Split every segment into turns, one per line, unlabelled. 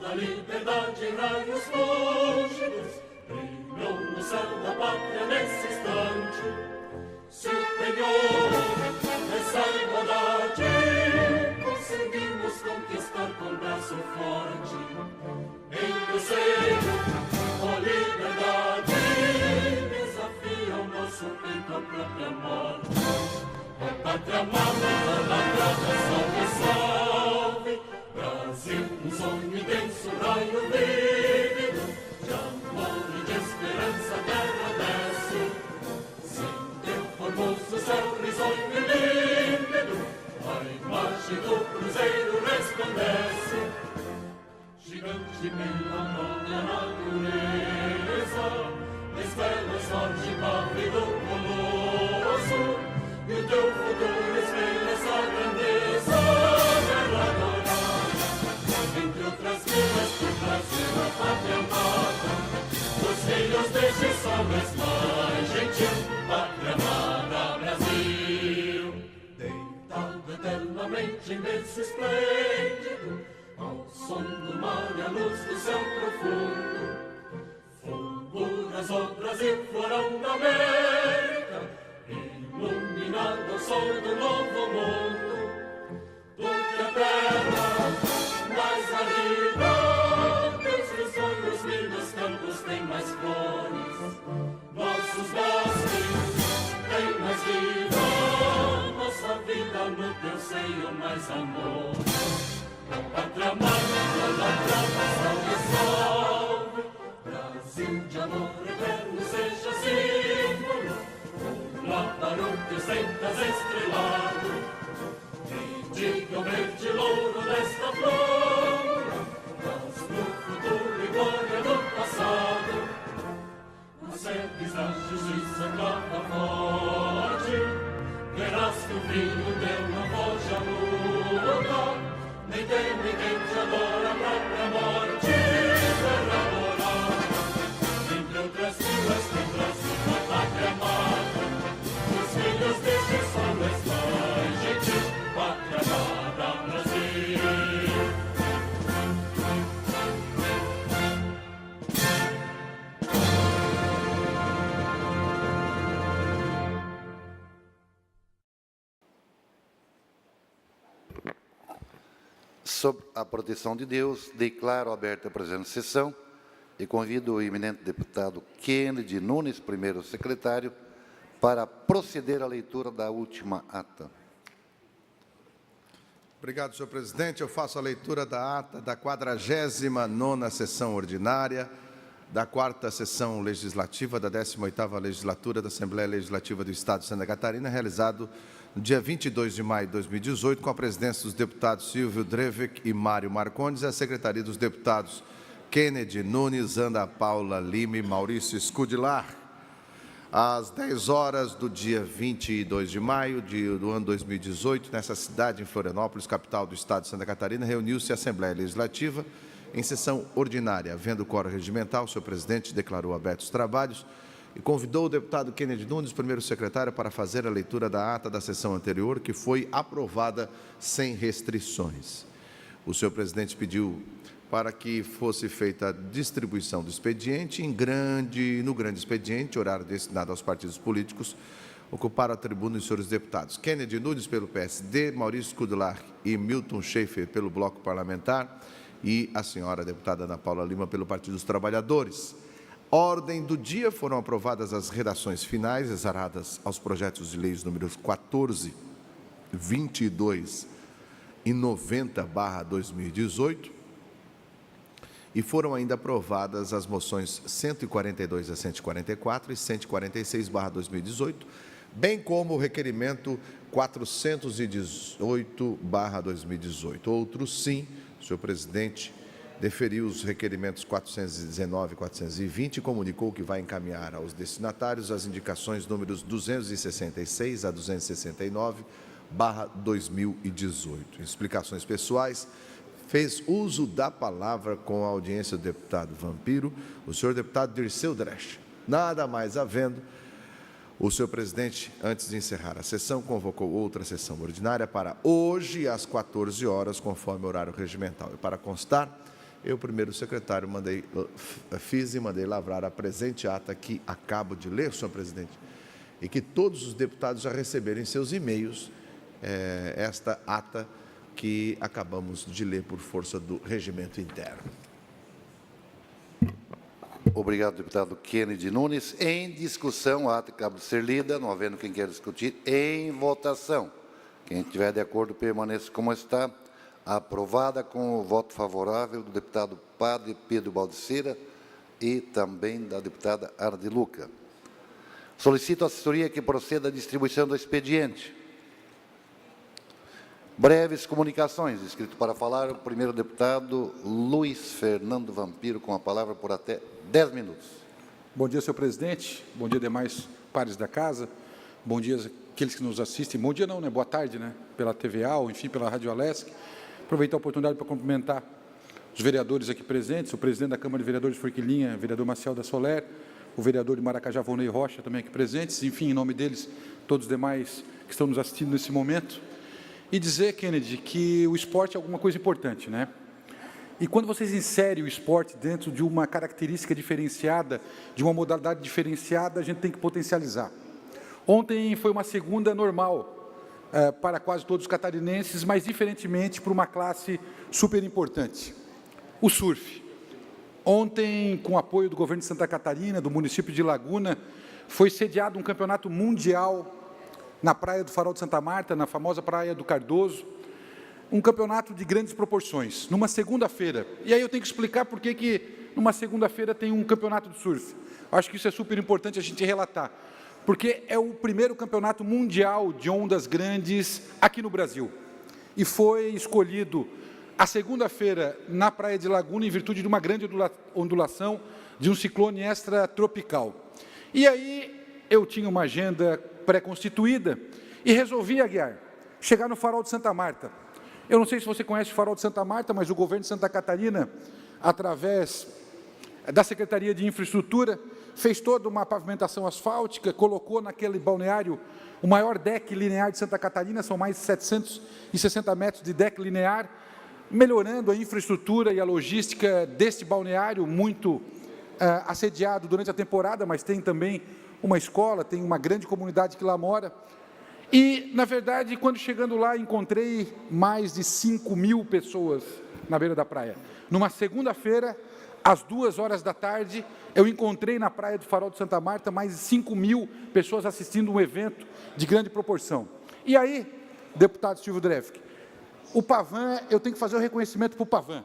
da liberdade em raios lúcidos brilhou no céu da pátria nesse instante. Superior, essa igualdade conseguimos conquistar com braço forte. Em teu seio, ó liberdade, desafia o nosso peito a própria morte. Ó pátria amada, idolatrada, salve, salve. Brasil, um sonho intenso, raio vívido, de amor e de esperança a terra desce. Sem teu formoso céu risonho e límpido, a imagem do cruzeiro resplandece. Gigante pela própria natureza, estrelas forte pálido colosso, e o teu futuro espelha essa grandeza. Terra dourada, entre outras vilas do Brasil, a pátria amada, os filhos deste sol és mais gentil, pátria amada Brasil. Deitado eternamente em berço esplêndido, ao som do mar e a luz do céu profundo, fulguras o Brasil, florão da América, iluminado ao sol do novo mundo. Porque a terra mais árida, teus risonhos lindos campos têm mais flores, nossos bosques têm mais vida, nossa vida no teu seio mais amor. Pátria amada, idolatrada, salve, salve. Brasil de amor eterno seja símbolo, lá para o teu sentas estrelado. E diga o verde louro desta flor, traz no futuro e glória do passado. Os sedes da justiça clava forte, verás que o vinho teu não foge a luta. Nem tem ninguém te adora a própria morte. Terra dourada, entre outras filas tem Brasil, a pátria amada. Os filhos deste sol és mais gentil, pátria amada Brasil.
Sob a proteção de Deus, declaro aberta a presente sessão e convido o eminente deputado Kennedy Nunes, primeiro secretário, para proceder à leitura da última ata.
Obrigado, senhor presidente. Eu faço a leitura da ata da 49ª sessão ordinária, da 4ª sessão legislativa da 18ª legislatura da Assembleia Legislativa do Estado de Santa Catarina, realizado no dia 22 de maio de 2018, com a presidência dos deputados Silvio Drevec e Mário Marcondes, e a secretaria dos deputados Kennedy Nunes, Ana Paula Lima e Maurício Scudilar. Às 10 horas do dia 22 de maio do ano 2018, nessa cidade, em Florianópolis, capital do Estado de Santa Catarina, reuniu-se a Assembleia Legislativa em sessão ordinária. Havendo quórum regimental, o senhor presidente declarou abertos os trabalhos e convidou o deputado Kennedy Nunes, primeiro secretário, para fazer a leitura da ata da sessão anterior, que foi aprovada sem restrições. O senhor presidente pediu para que fosse feita a distribuição do expediente no grande expediente, horário destinado aos partidos políticos, ocuparam a tribuna os senhores deputados Kennedy Nunes, pelo PSD, Maurício Scudilar e Milton Schaefer, pelo Bloco Parlamentar, e a senhora deputada Ana Paula Lima, pelo Partido dos Trabalhadores. Ordem do dia: foram aprovadas as redações finais exaradas aos projetos de leis números 14, 22 e 90/2018, e foram ainda aprovadas as moções 142 a 144 e 146/2018, bem como o requerimento 418/2018. Outros, sim, o senhor presidente deferiu os requerimentos 419 e 420 e comunicou que vai encaminhar aos destinatários as indicações números 266 a 269/2018. Em explicações pessoais, fez uso da palavra com a audiência do deputado Vampiro, o senhor deputado Dirceu Dresch. Nada mais havendo, o senhor presidente, antes de encerrar a sessão, convocou outra sessão ordinária para hoje, às 14 horas, conforme o horário regimental. E para constar, eu, primeiro secretário, fiz e mandei lavrar a presente ata que acabo de ler, senhor presidente, e que todos os deputados já receberam em seus e-mails esta ata que acabamos de ler por força do regimento interno.
Obrigado, deputado Kennedy Nunes. Em discussão, a ata acaba de ser lida, não havendo quem queira discutir, em votação. Quem estiver de acordo, permaneça como está. Aprovada com o voto favorável do deputado Padre Pedro Baldissera e também da deputada Ardiluca. Solicito à assessoria que proceda à distribuição do expediente. Breves comunicações. Inscrito para falar, o primeiro deputado Luiz Fernando Vampiro, com a palavra por até 10 minutos.
Bom dia, senhor presidente. Bom dia, demais pares da casa. Bom dia àqueles que nos assistem. Bom dia não, né? Boa tarde, né? Pela TVA ou, enfim, pela Rádio Alesc. Aproveitar a oportunidade para cumprimentar os vereadores aqui presentes, o presidente da Câmara de Vereadores de Forquilinha, vereador Marcial da Soler, o vereador de Maracajá, Volney Rocha, também aqui presentes, enfim, em nome deles, todos os demais que estão nos assistindo nesse momento. E dizer, Kennedy, que o esporte é alguma coisa importante, né? E quando vocês inserem o esporte dentro de uma característica diferenciada, de uma modalidade diferenciada, a gente tem que potencializar. Ontem foi uma segunda normal para quase todos os catarinenses, mas diferentemente para uma classe super importante, o surf. Ontem, com apoio do governo de Santa Catarina, do município de Laguna, foi sediado um campeonato mundial na praia do Farol de Santa Marta, na famosa praia do Cardoso, um campeonato de grandes proporções, numa segunda-feira. E aí eu tenho que explicar por que numa segunda-feira tem um campeonato de surf. Acho que isso é super importante a gente relatar, porque é o primeiro campeonato mundial de ondas grandes aqui no Brasil. E foi escolhido a segunda-feira na praia de Laguna, em virtude de uma grande ondulação de um ciclone extratropical. E aí eu tinha uma agenda pré-constituída e resolvi, Aguiar, chegar no Farol de Santa Marta. Eu não sei se você conhece o Farol de Santa Marta, mas o governo de Santa Catarina, através da Secretaria de Infraestrutura, fez toda uma pavimentação asfáltica, colocou naquele balneário o maior deck linear de Santa Catarina, são mais de 760 metros de deck linear, melhorando a infraestrutura e a logística deste balneário, muito assediado durante a temporada, mas tem também uma escola, tem uma grande comunidade que lá mora. E, na verdade, quando chegando lá, encontrei mais de 5.000 pessoas na beira da praia. Numa segunda-feira, às 2h da tarde, eu encontrei na praia do Farol de Santa Marta mais de 5.000 pessoas assistindo um evento de grande proporção. E aí, deputado Silvio Drevski, o Pavan, eu tenho que fazer o reconhecimento para o Pavan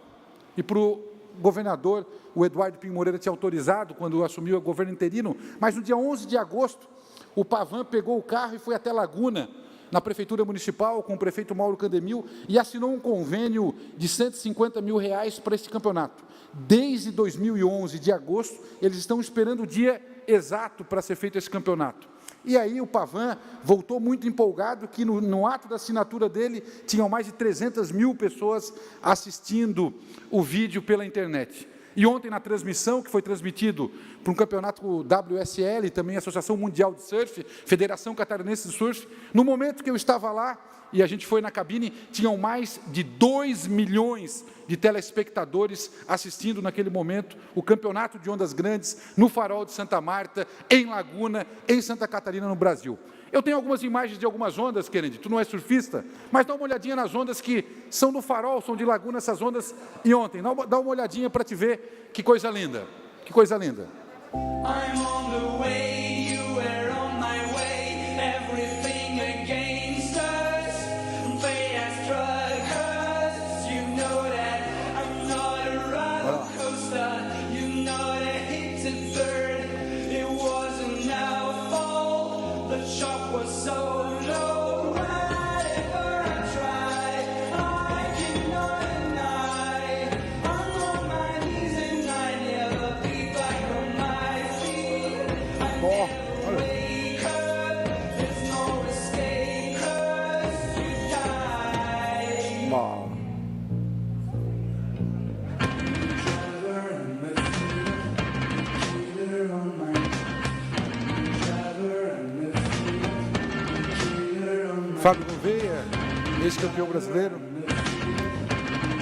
e para o governador, o Eduardo Pinho Moreira tinha autorizado quando assumiu o governo interino, mas no dia 11 de agosto, o Pavan pegou o carro e foi até Laguna, na Prefeitura Municipal, com o prefeito Mauro Candemil, e assinou um convênio de R$150 mil para esse campeonato. Desde 2011, de agosto, eles estão esperando o dia exato para ser feito esse campeonato. E aí o Pavan voltou muito empolgado que no ato da assinatura dele tinham mais de 300 mil pessoas assistindo o vídeo pela internet. E ontem na transmissão, que foi transmitido para um campeonato WSL, também Associação Mundial de Surf, Federação Catarinense de Surf, no momento que eu estava lá, e a gente foi na cabine, tinham mais de 2 milhões de telespectadores assistindo naquele momento o campeonato de ondas grandes no Farol de Santa Marta, em Laguna, em Santa Catarina, no Brasil. Eu tenho algumas imagens de algumas ondas, Kennedy, tu não é surfista, mas dá uma olhadinha nas ondas que são do Farol, são de Laguna, essas ondas, e ontem, dá uma olhadinha para te ver que coisa linda, que coisa linda.
I'm on the way, you were on my way, everything against us, they have struck us, you know that I'm not a roller coaster, you know that hit the bird, it wasn't our fault, the shock was so low, whatever I tried, I cannot deny, I'm on my knees and I never be back on my feet. Wake up, there's no escape, 'cause you died.
Fábio Gouveia, ex-campeão brasileiro.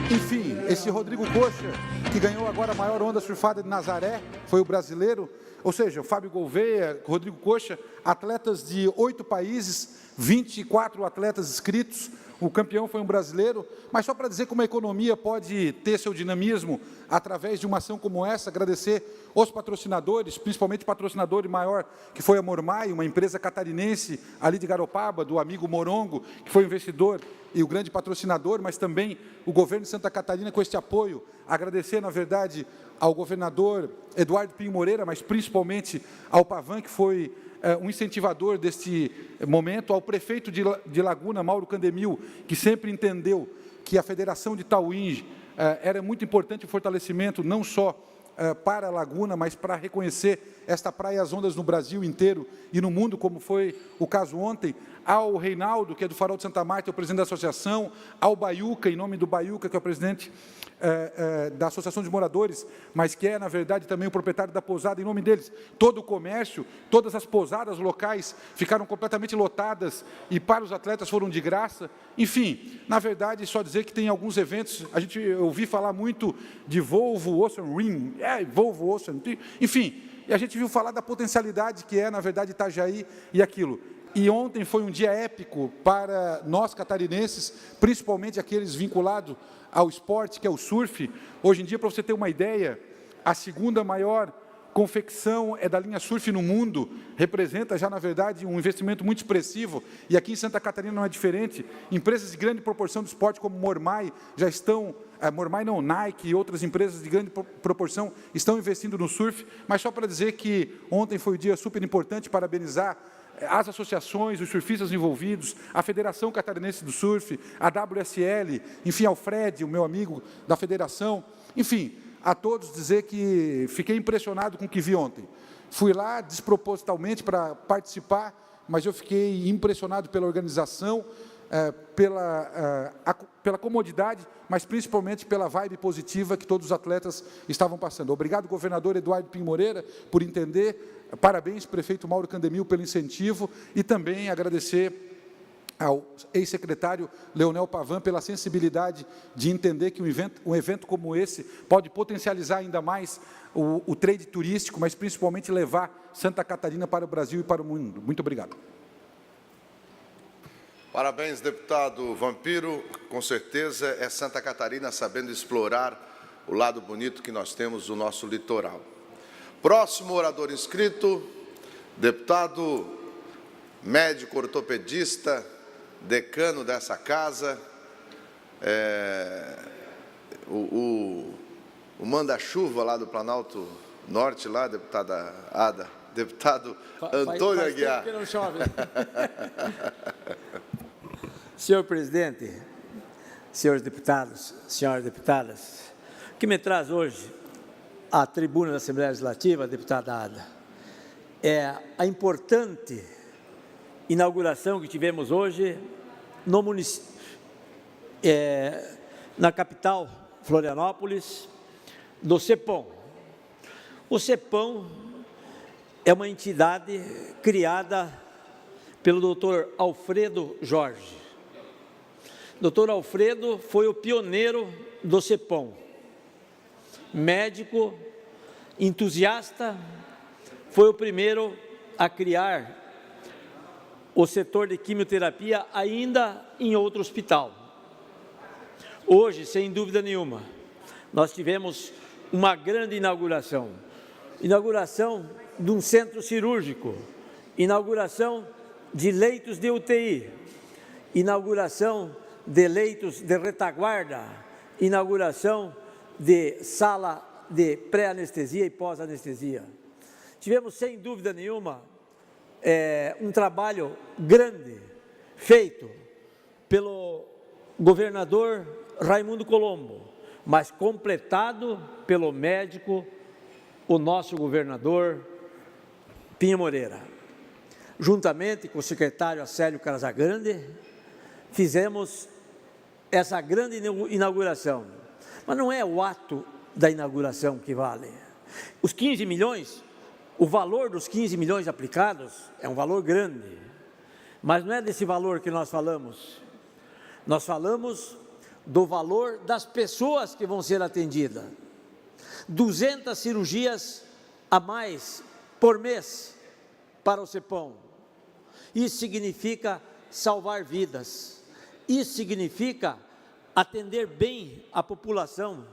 Enfim, Esse Rodrigo Coxa, que ganhou agora a maior onda surfada de Nazaré, foi o brasileiro. Ou seja, o Fábio Gouveia, Rodrigo Coxa, atletas de 8 países, 24 atletas inscritos. O campeão foi um brasileiro, mas só para dizer como a economia pode ter seu dinamismo através de uma ação como essa, agradecer os patrocinadores, principalmente o patrocinador maior, que foi a Mormai, uma empresa catarinense ali de Garopaba, do amigo Morongo, que foi o investidor e o grande patrocinador, mas também o governo de Santa Catarina com este apoio. Agradecer, na verdade, ao governador Eduardo Pinho Moreira, mas principalmente ao Pavan, que foi um incentivador deste momento, ao prefeito de Laguna, Mauro Candemil, que sempre entendeu que a Federação de Tauí era muito importante o fortalecimento, não só para a Laguna, mas para reconhecer esta praia e as ondas no Brasil inteiro e no mundo, como foi o caso ontem, ao Reinaldo, que é do Farol de Santa Marta, é o presidente da associação, ao Baiuca, em nome do Baiuca, que é o presidente da Associação de Moradores, mas que é, na verdade, também o proprietário da pousada, em nome deles, todo o comércio, todas as pousadas locais ficaram completamente lotadas e para os atletas foram de graça. Enfim, na verdade, só dizer que tem alguns eventos, eu ouvi falar muito de Volvo Ocean Ring, Volvo Ocean, enfim, e a gente viu falar da potencialidade que é, na verdade, Itajaí e aquilo. E ontem foi um dia épico para nós catarinenses, principalmente aqueles vinculados ao esporte, que é o surf. Hoje em dia, para você ter uma ideia, a segunda maior confecção é da linha surf no mundo, representa já, na verdade, um investimento muito expressivo, e aqui em Santa Catarina não é diferente. Empresas de grande proporção do esporte, como Mormai, já estão, Mormai não, Nike e outras empresas de grande proporção estão investindo no surf, mas só para dizer que ontem foi um dia super importante, parabenizar as associações, os surfistas envolvidos, a Federação Catarinense do Surf, a WSL, enfim, ao Fred, o meu amigo da federação, enfim, a todos dizer que fiquei impressionado com o que vi ontem. Fui lá despropositalmente para participar, mas eu fiquei impressionado pela organização, pela comodidade, mas principalmente pela vibe positiva que todos os atletas estavam passando. Obrigado, governador Eduardo Pinho Moreira, por entender. Parabéns, prefeito Mauro Candemil, pelo incentivo, e também agradecer ao ex-secretário Leonel Pavan pela sensibilidade de entender que um evento como esse pode potencializar ainda mais o trade turístico, mas principalmente levar Santa Catarina para o Brasil e para o mundo. Muito obrigado.
Parabéns, deputado Vampiro. Com certeza é Santa Catarina sabendo explorar o lado bonito que nós temos do nosso litoral. Próximo orador inscrito, deputado médico ortopedista, decano dessa casa, o manda-chuva lá do Planalto Norte, lá, deputada Ada, deputado Antônio Aguiar.
Que não chove. Senhor presidente, senhores deputados, senhoras deputadas, o que me traz hoje à tribuna da Assembleia Legislativa, deputada Ada, é a importante inauguração que tivemos hoje no município, na capital, Florianópolis, do CEPOM. O CEPOM é uma entidade criada pelo Dr. Alfredo Jorge. Dr. Alfredo foi o pioneiro do CEPOM, médico, entusiasta, foi o primeiro a criar o setor de quimioterapia ainda em outro hospital. Hoje, sem dúvida nenhuma, nós tivemos uma grande inauguração de um centro cirúrgico, inauguração de leitos de UTI, inauguração de leitos de retaguarda, inauguração de sala de pré-anestesia e pós-anestesia. Tivemos, sem dúvida nenhuma, um trabalho grande feito pelo governador Raimundo Colombo, mas completado pelo médico, o nosso governador Pinho Moreira. Juntamente com o secretário Acélio Casagrande, fizemos essa grande inauguração. Mas não é o ato da inauguração que vale. Os 15 milhões, o valor dos 15 milhões aplicados é um valor grande, mas não é desse valor que nós falamos. Nós falamos do valor das pessoas que vão ser atendidas. 200 cirurgias a mais por mês para o CEPOM. Isso significa salvar vidas. Isso significa atender bem a população,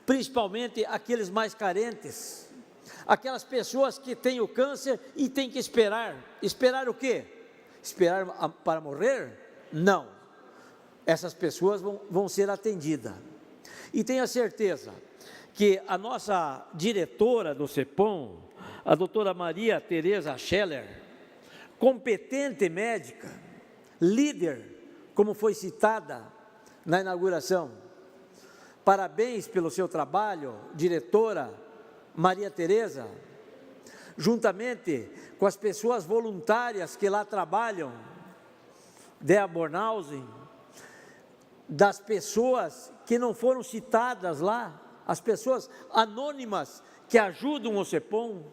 principalmente aqueles mais carentes, aquelas pessoas que têm o câncer e têm que esperar. Esperar o quê? Esperar para morrer? Não. Essas pessoas vão ser atendidas. E tenha certeza que a nossa diretora do CEPOM, a doutora Maria Tereza Scheller, competente médica, líder, como foi citada na inauguração. Parabéns pelo seu trabalho, diretora Maria Tereza, juntamente com as pessoas voluntárias que lá trabalham, Dea Bornhausen, das pessoas que não foram citadas lá, as pessoas anônimas que ajudam o CEPOM,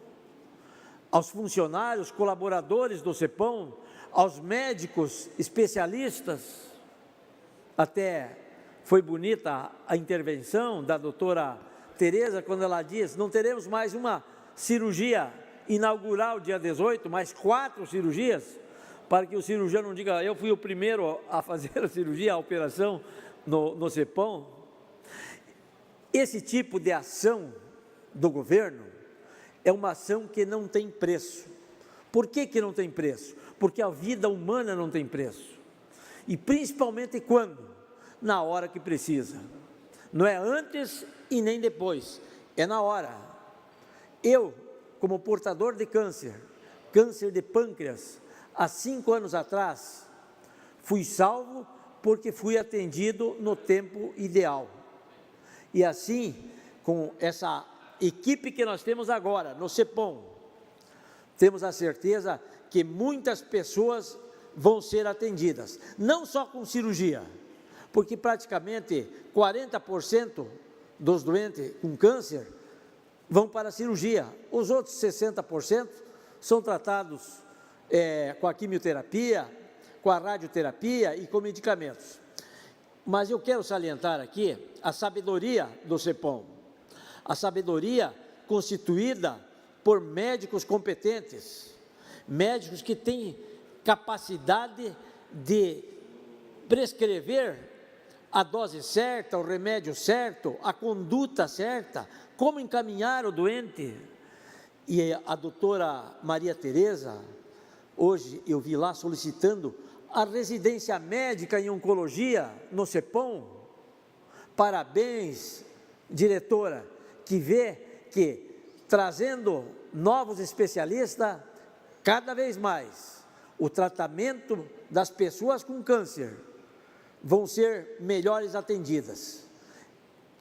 aos funcionários, colaboradores do CEPOM, aos médicos especialistas. Até foi bonita a intervenção da doutora Tereza, quando ela diz: não teremos mais uma cirurgia inaugural dia 18, mas 4 cirurgias, para que o cirurgião não diga: eu fui o primeiro a fazer a cirurgia, a operação no CEPOM. Esse tipo de ação do governo é uma ação que não tem preço. Por que não tem preço? Porque a vida humana não tem preço. E principalmente quando? Na hora que precisa. Não é antes e nem depois, é na hora. Eu, como portador de câncer de pâncreas, há 5 anos atrás, fui salvo porque fui atendido no tempo ideal. E assim, com essa equipe que nós temos agora, no CEPOM, temos a certeza que muitas pessoas vão ser atendidas, não só com cirurgia, porque praticamente 40% dos doentes com câncer vão para a cirurgia, os outros 60% são tratados com a quimioterapia, com a radioterapia e com medicamentos. Mas eu quero salientar aqui a sabedoria do CEPOM, a sabedoria constituída por médicos competentes, médicos que têm capacidade de prescrever a dose certa, o remédio certo, a conduta certa, como encaminhar o doente. E a doutora Maria Tereza, hoje eu vi lá solicitando a residência médica em oncologia no CEPOM. Parabéns, diretora, que vê que trazendo novos especialistas, cada vez mais, o tratamento das pessoas com câncer vão ser melhores atendidas,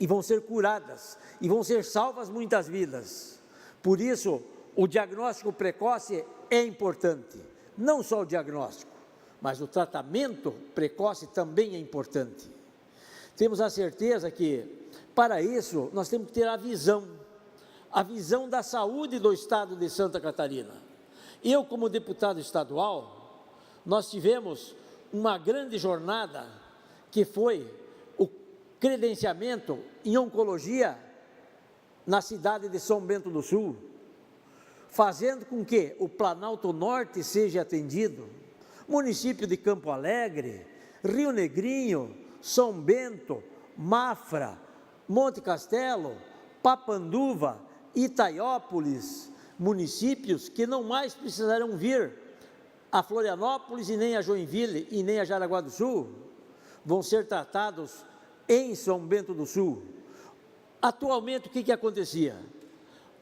e vão ser curadas, e vão ser salvas muitas vidas. Por isso, o diagnóstico precoce é importante, não só o diagnóstico, mas o tratamento precoce também é importante. Temos a certeza que, para isso, nós temos que ter a visão da saúde do estado de Santa Catarina. Eu, como deputado estadual, nós tivemos uma grande jornada que foi o credenciamento em oncologia na cidade de São Bento do Sul, fazendo com que o Planalto Norte seja atendido, município de Campo Alegre, Rio Negrinho, São Bento, Mafra, Monte Castelo, Papanduva, Itaiópolis, municípios que não mais precisarão vir a Florianópolis e nem a Joinville e nem a Jaraguá do Sul, vão ser tratados em São Bento do Sul. Atualmente, o que acontecia?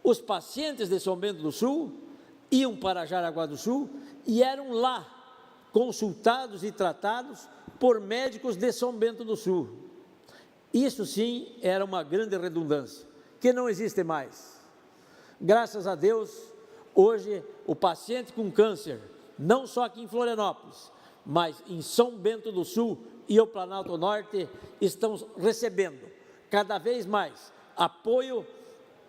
Os pacientes de São Bento do Sul iam para Jaraguá do Sul e eram lá consultados e tratados por médicos de São Bento do Sul. Isso sim era uma grande redundância, que não existe mais. Graças a Deus, hoje o paciente com câncer, não só aqui em Florianópolis, mas em São Bento do Sul e o Planalto Norte, estão recebendo cada vez mais apoio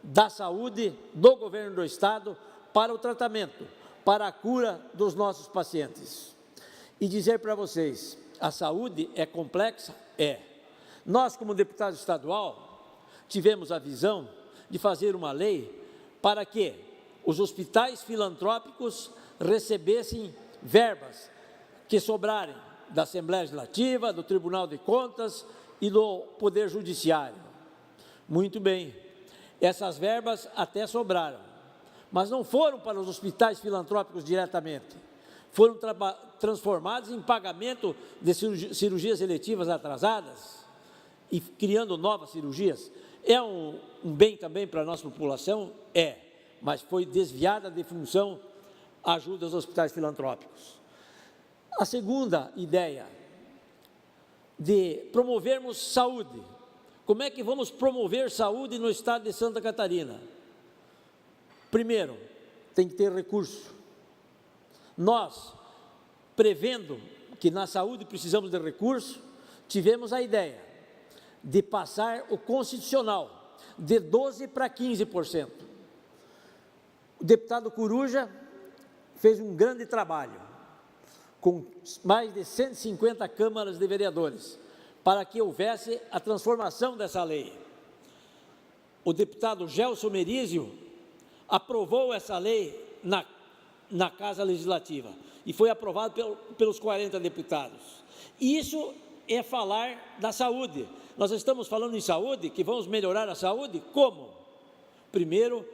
da saúde do governo do estado para o tratamento, para a cura dos nossos pacientes. E dizer para vocês, a saúde é complexa? É. Nós, como deputado estadual, tivemos a visão de fazer uma lei para que os hospitais filantrópicos recebessem verbas que sobrarem da Assembleia Legislativa, do Tribunal de Contas e do Poder Judiciário. Muito bem, essas verbas até sobraram, mas não foram para os hospitais filantrópicos diretamente, foram transformados em pagamento de cirurgias eletivas atrasadas e criando novas cirurgias. É um bem também para a nossa população? É, mas foi desviada de função ajuda aos hospitais filantrópicos. A segunda ideia, de promovermos saúde. Como é que vamos promover saúde no estado de Santa Catarina? Primeiro, tem que ter recurso. Nós, prevendo que na saúde precisamos de recurso, tivemos a ideia de passar o constitucional de 12% para 15%. O deputado Coruja fez um grande trabalho, com mais de 150 câmaras de vereadores, para que houvesse a transformação dessa lei. O deputado Gelson Merizio aprovou essa lei na Casa Legislativa e foi aprovado pelos 40 deputados. Isso é falar da saúde. Nós estamos falando em saúde, que vamos melhorar a saúde, como? Primeiro,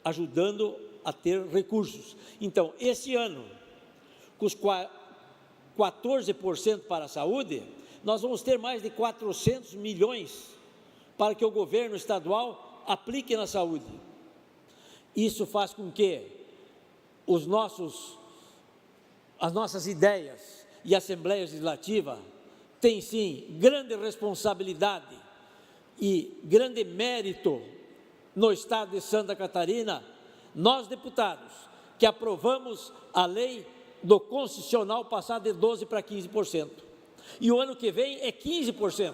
ajudando a ter recursos. Então, esse ano, com os 14% para a saúde, nós vamos ter mais de 400 milhões para que o governo estadual aplique na saúde. Isso faz com que as nossas ideias e a Assembleia Legislativa tem sim grande responsabilidade e grande mérito no estado de Santa Catarina, nós deputados, que aprovamos a lei do constitucional passar de 12% para 15%. E o ano que vem é 15%.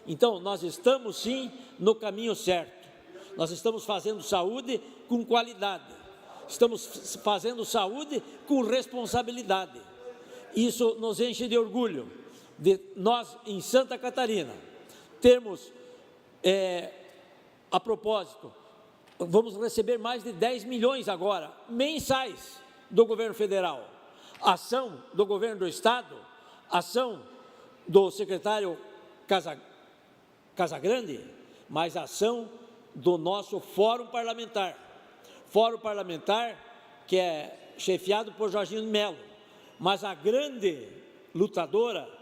Então, nós estamos sim no caminho certo. Nós estamos fazendo saúde com qualidade. Estamos fazendo saúde com responsabilidade. Isso nos enche de orgulho de nós, em Santa Catarina, termos, a propósito, vamos receber mais de 10 milhões agora, mensais, do governo federal. Ação do governo do estado, ação do secretário Casagrande, mas ação do nosso Fórum Parlamentar. Fórum Parlamentar que é chefiado por Jorginho Melo, mas a grande lutadora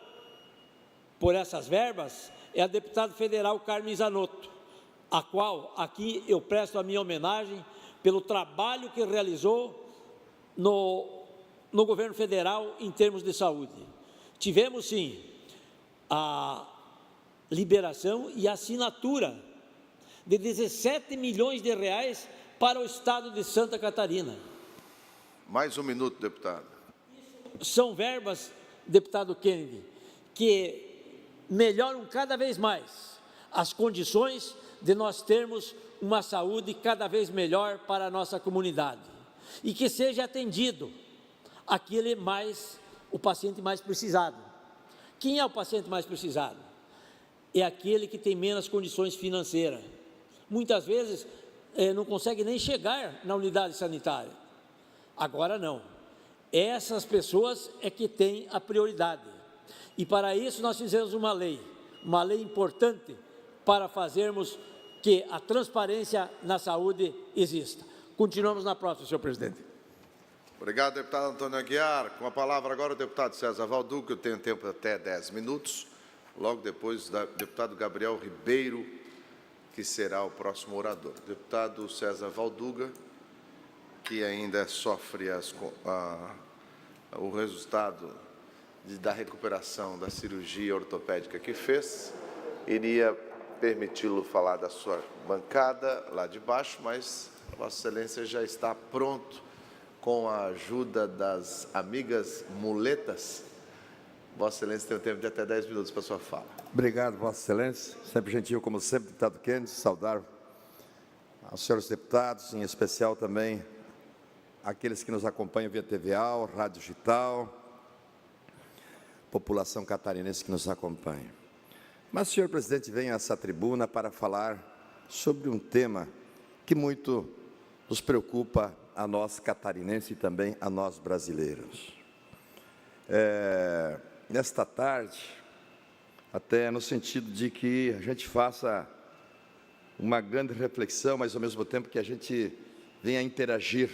por essas verbas é a deputada federal Carmen Zanotto, a qual aqui eu presto a minha homenagem pelo trabalho que realizou no governo federal em termos de saúde. Tivemos sim a liberação e assinatura de 17 milhões de reais para o estado de Santa Catarina.
Mais um minuto, deputado.
São verbas, deputado Kennedy, que melhoram cada vez mais as condições de nós termos uma saúde cada vez melhor para a nossa comunidade e que seja atendido o paciente mais precisado. Quem é o paciente mais precisado? É aquele que tem menos condições financeiras. Muitas vezes não consegue nem chegar na unidade sanitária. Agora não. Essas pessoas é que têm a prioridade. E para isso nós fizemos uma lei importante para fazermos que a transparência na saúde exista. Continuamos na próxima, senhor presidente.
Obrigado, deputado Antônio Aguiar. Com a palavra agora o deputado César Valduca, eu tenho tempo até 10 minutos. Logo depois, o deputado Gabriel Ribeiro, que será o próximo orador. Deputado César Valduga, que ainda sofre o resultado da recuperação da cirurgia ortopédica que fez, iria permiti-lo falar da sua bancada lá de baixo, mas Vossa Excelência já está pronto com a ajuda das amigas muletas. Vossa Excelência tem um tempo de até 10 minutos para a sua fala.
Obrigado, Vossa Excelência. Sempre gentil, como sempre, deputado Kennedy, saudar aos senhores deputados, em especial também aqueles que nos acompanham via TVA, rádio digital, população catarinense que nos acompanha. Mas o senhor presidente vem a essa tribuna para falar sobre um tema que muito nos preocupa a nós catarinenses e também a nós brasileiros. Nesta tarde, até no sentido de que a gente faça uma grande reflexão, mas ao mesmo tempo que a gente venha interagir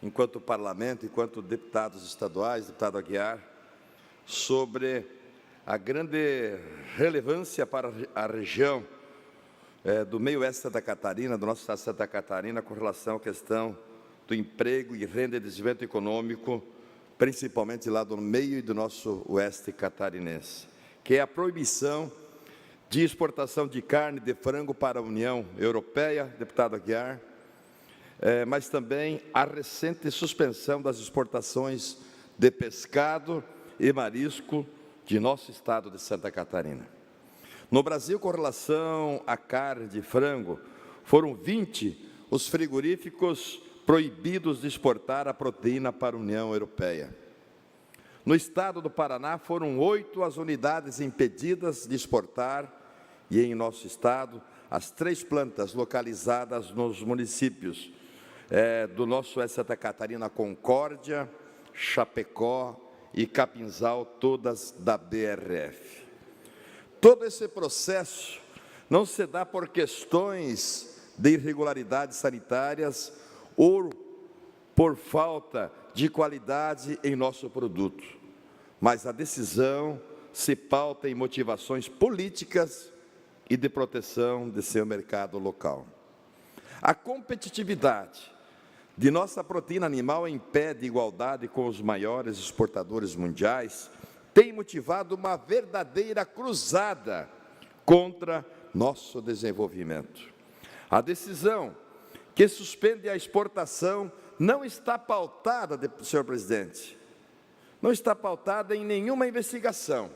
enquanto parlamento, enquanto deputados estaduais, deputado Aguiar, sobre a grande relevância para a região do meio oeste de Santa Catarina, do nosso estado de Santa Catarina, com relação à questão do emprego e renda e desenvolvimento econômico, principalmente lá do meio e do nosso oeste catarinense, que é a proibição de exportação de carne de frango para a União Europeia, deputado Aguiar, mas também a recente suspensão das exportações de pescado e marisco de nosso estado de Santa Catarina. No Brasil, com relação à carne de frango, foram 20 os frigoríficos proibidos de exportar a proteína para a União Europeia. No estado do Paraná, foram 8 as unidades impedidas de exportar, e em nosso estado, as 3 plantas localizadas nos municípios do nosso oeste Santa Catarina, Concórdia, Chapecó e Capinzal, todas da BRF. Todo esse processo não se dá por questões de irregularidades sanitárias ou por falta de qualidade em nosso produto, mas a decisão se pauta em motivações políticas e de proteção de seu mercado local. A competitividade de nossa proteína animal em pé de igualdade com os maiores exportadores mundiais tem motivado uma verdadeira cruzada contra nosso desenvolvimento. A decisão que suspende a exportação não está pautada, senhor presidente, não está pautada em nenhuma investigação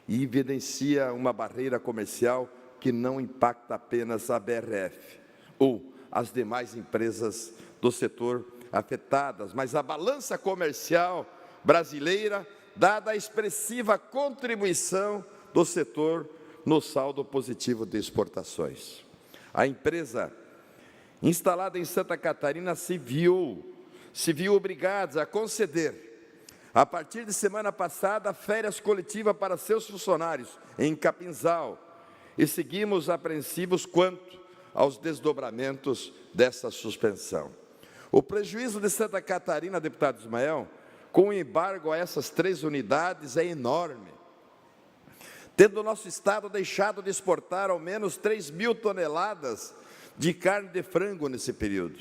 e evidencia uma barreira comercial que não impacta apenas a BRF ou as demais empresas do setor afetadas, mas a balança comercial brasileira, dada a expressiva contribuição do setor no saldo positivo de exportações. A empresa instalada em Santa Catarina se viu obrigada a conceder, a partir de semana passada, férias coletivas para seus funcionários em Capinzal, e seguimos apreensivos quanto aos desdobramentos dessa suspensão. O prejuízo de Santa Catarina, deputado Ismael, com o embargo a essas 3 unidades é enorme, tendo o nosso estado deixado de exportar ao menos 3.000 toneladas de carne de frango nesse período.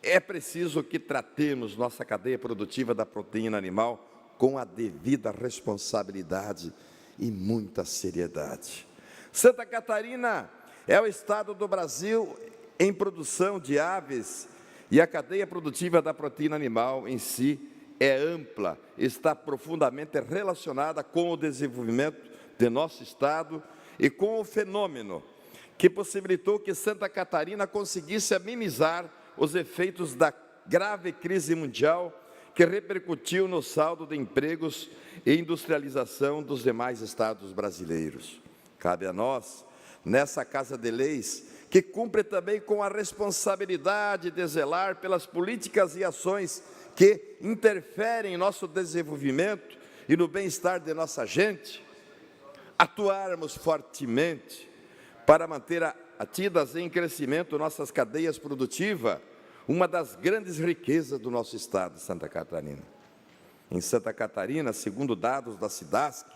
É preciso que tratemos nossa cadeia produtiva da proteína animal com a devida responsabilidade e muita seriedade. Santa Catarina é o estado do Brasil em produção de aves e a cadeia produtiva da proteína animal em si é ampla, está profundamente relacionada com o desenvolvimento de nosso estado e com o fenômeno que possibilitou que Santa Catarina conseguisse amenizar os efeitos da grave crise mundial que repercutiu no saldo de empregos e industrialização dos demais estados brasileiros. Cabe a nós, nessa Casa de Leis, que cumpre também com a responsabilidade de zelar pelas políticas e ações que interferem em nosso desenvolvimento e no bem-estar de nossa gente, atuarmos fortemente para manter atidas em crescimento nossas cadeias produtivas, uma das grandes riquezas do nosso estado de Santa Catarina. Em Santa Catarina, segundo dados da SIDASC,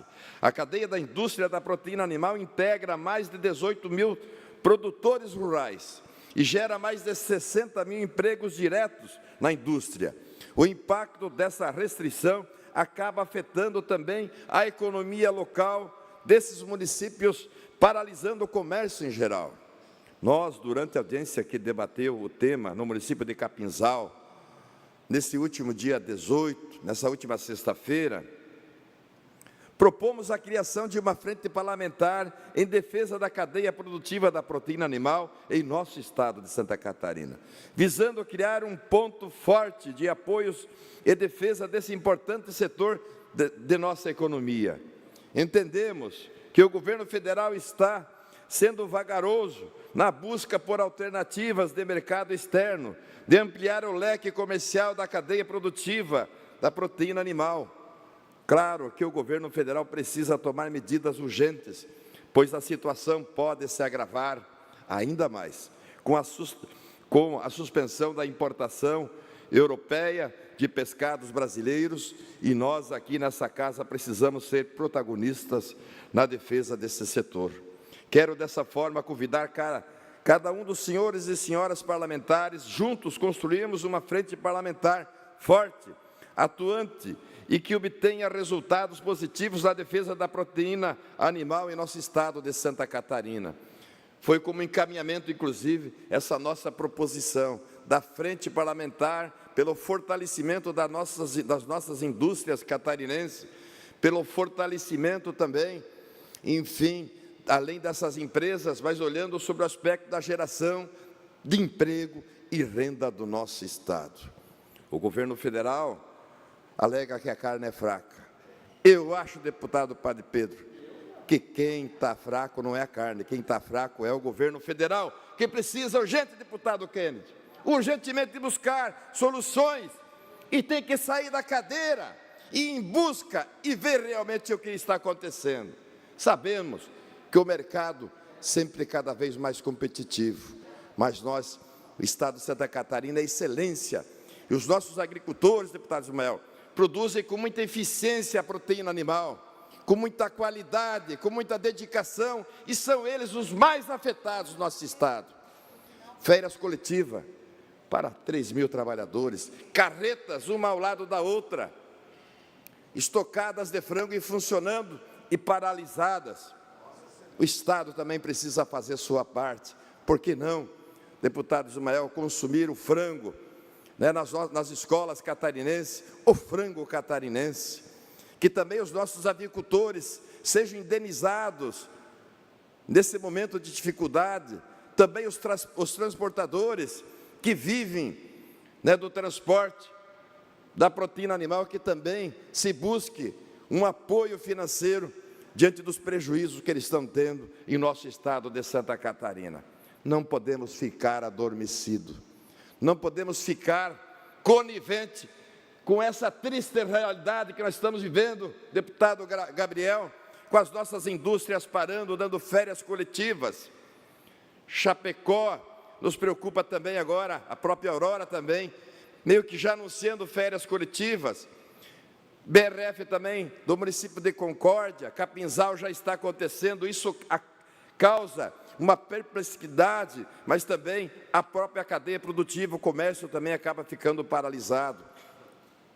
a cadeia da indústria da proteína animal integra mais de 18.000 produtores rurais e gera mais de 60.000 empregos diretos na indústria. O impacto dessa restrição acaba afetando também a economia local desses municípios, paralisando o comércio em geral. Nós, durante a audiência que debateu o tema no município de Capinzal, nesse último dia 18, nessa última sexta-feira, propomos a criação de uma frente parlamentar em defesa da cadeia produtiva da proteína animal em nosso estado de Santa Catarina, visando criar um ponto forte de apoios e defesa desse importante setor de nossa economia. Entendemos que o governo federal está sendo vagaroso na busca por alternativas de mercado externo, de ampliar o leque comercial da cadeia produtiva da proteína animal. Claro que o governo federal precisa tomar medidas urgentes, pois a situação pode se agravar ainda mais, com a suspensão da importação europeia de pescados brasileiros, e nós aqui nessa casa precisamos ser protagonistas na defesa desse setor. Quero dessa forma convidar cada um dos senhores e senhoras parlamentares, juntos construirmos uma frente parlamentar forte, atuante e que obtenha resultados positivos na defesa da proteína animal em nosso estado de Santa Catarina. Foi como encaminhamento, inclusive, essa nossa proposição da frente parlamentar pelo fortalecimento das nossas indústrias catarinenses, pelo fortalecimento também, enfim, além dessas empresas, mas olhando sobre o aspecto da geração de emprego e renda do nosso estado. O governo federal alega que a carne é fraca. Eu acho, deputado Padre Pedro, que quem está fraco não é a carne, quem está fraco é o governo federal, que precisa urgente, deputado Kennedy, urgentemente buscar soluções, e tem que sair da cadeira e ir em busca e ver realmente o que está acontecendo. Sabemos que o mercado sempre cada vez mais competitivo, mas nós, o estado de Santa Catarina, é excelência, e os nossos agricultores, deputado Ismael, produzem com muita eficiência a proteína animal, com muita qualidade, com muita dedicação, e são eles os mais afetados do nosso estado. Férias coletivas para 3.000 trabalhadores, carretas uma ao lado da outra, estocadas de frango e funcionando e paralisadas. O estado também precisa fazer sua parte. Por que não, deputado Ismael, consumir o frango, né, nas escolas catarinenses, o frango catarinense, que também os nossos agricultores sejam indenizados nesse momento de dificuldade, também os transportadores que vivem, né, do transporte da proteína animal, que também se busque um apoio financeiro diante dos prejuízos que eles estão tendo em nosso estado de Santa Catarina. Não podemos ficar adormecidos, não podemos ficar conivente com essa triste realidade que nós estamos vivendo, deputado Gabriel, com as nossas indústrias parando, dando férias coletivas. Chapecó nos preocupa também agora, a própria Aurora também, meio que já anunciando férias coletivas. BRF também, do município de Concórdia, Capinzal já está acontecendo, isso causa uma perplexidade, mas também a própria cadeia produtiva, o comércio também acaba ficando paralisado.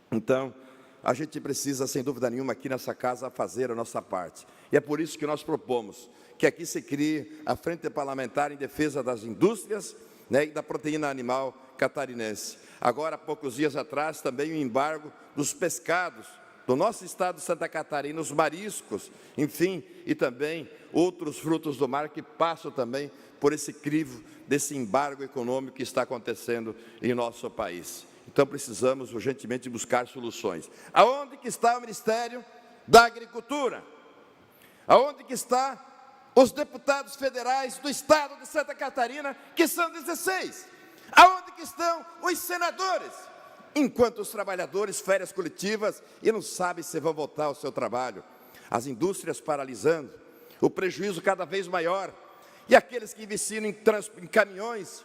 Então, a gente precisa, sem dúvida nenhuma, aqui nessa casa, fazer a nossa parte. E é por isso que nós propomos que aqui se crie a Frente Parlamentar em Defesa das Indústrias, né, e da proteína animal catarinense. Agora, há poucos dias atrás, também o embargo dos pescados do nosso estado de Santa Catarina, os mariscos, enfim, e também outros frutos do mar que passam também por esse crivo desse embargo econômico que está acontecendo em nosso país. Então, precisamos urgentemente buscar soluções. Aonde que está o Ministério da Agricultura? Aonde que está os deputados federais do estado de Santa Catarina, que são 16? Aonde que estão os senadores? Enquanto os trabalhadores, férias coletivas, e não sabem se vão voltar ao seu trabalho. As indústrias paralisando, o prejuízo cada vez maior. E aqueles que investiram em caminhões,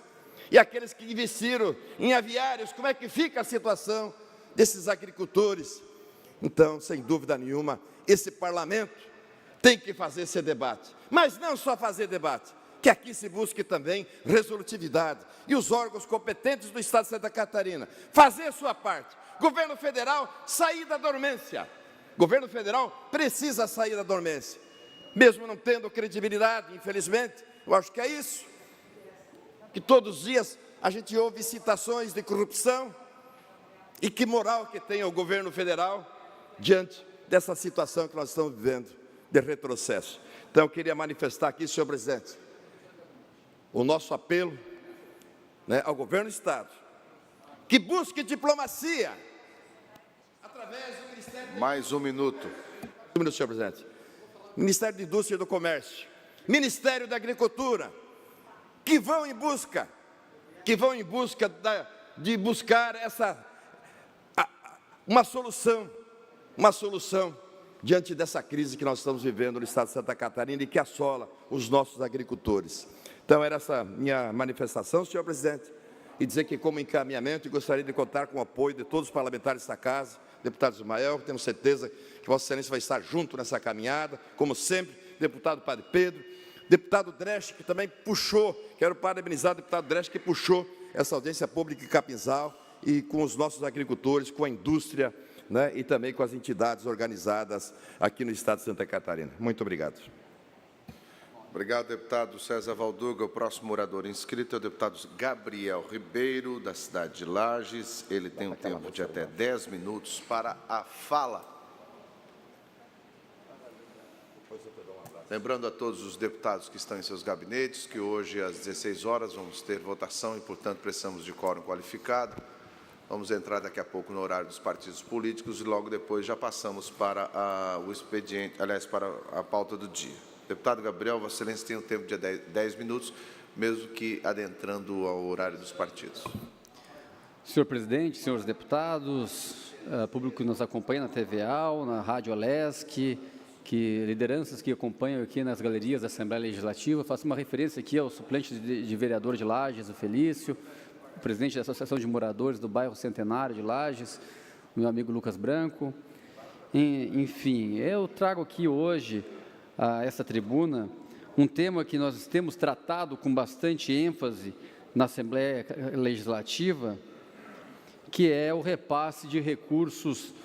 e aqueles que investiram em aviários, como é que fica a situação desses agricultores? Então, sem dúvida nenhuma, esse parlamento tem que fazer esse debate. Mas não só fazer debate, que aqui se busque também resolutividade. E os órgãos competentes do estado de Santa Catarina fazer a sua parte. Governo federal, sair da dormência. Governo federal precisa sair da dormência. Mesmo não tendo credibilidade, infelizmente, eu acho que é isso. Que todos os dias a gente ouve citações de corrupção, e que moral que tem o governo federal diante dessa situação que nós estamos vivendo de retrocesso. Então, eu queria manifestar aqui, senhor presidente, o nosso apelo, né, ao governo do estado, que busque diplomacia através do Ministério...
Mais um minuto.
Um minuto, senhor presidente. Ministério da Indústria e do Comércio, Ministério da Agricultura, que vão em busca de buscar uma solução diante dessa crise que nós estamos vivendo no estado de Santa Catarina e que assola os nossos agricultores. Então, era essa minha manifestação, senhor presidente, e dizer que, como encaminhamento, gostaria de contar com o apoio de todos os parlamentares desta casa, deputado Ismael, temos certeza que Vossa Excelência vai estar junto nessa caminhada, como sempre, deputado Padre Pedro, deputado Dresch, que também puxou, quero parabenizar o deputado Dresch, que puxou essa audiência pública em Capinzal, e com os nossos agricultores, com a indústria, né, e também com as entidades organizadas aqui no estado de Santa Catarina. Muito obrigado.
Obrigado, deputado César Valduga. O próximo orador inscrito é o deputado Gabriel Ribeiro, da cidade de Lages. Ele tem um tempo de até 10 minutos para a fala. Lembrando a todos os deputados que estão em seus gabinetes que hoje, às 16 horas, vamos ter votação e, portanto, precisamos de quórum qualificado. Vamos entrar daqui a pouco no horário dos partidos políticos e logo depois já passamos para o expediente, aliás, para a pauta do dia. Deputado Gabriel, Vossa Excelência tem um tempo de 10 minutos, mesmo que adentrando ao horário dos partidos.
Senhor presidente, senhores deputados, público que nos acompanha na TVA, na Rádio Alesc, lideranças que acompanham aqui nas galerias da Assembleia Legislativa, faço uma referência aqui ao suplente de vereador de Lages, o Felício, o presidente da Associação de Moradores do bairro Centenário de Lages, meu amigo Lucas Branco. Enfim, eu trago aqui hoje, a essa tribuna, um tema que nós temos tratado com bastante ênfase na Assembleia Legislativa, que é o repasse de recursos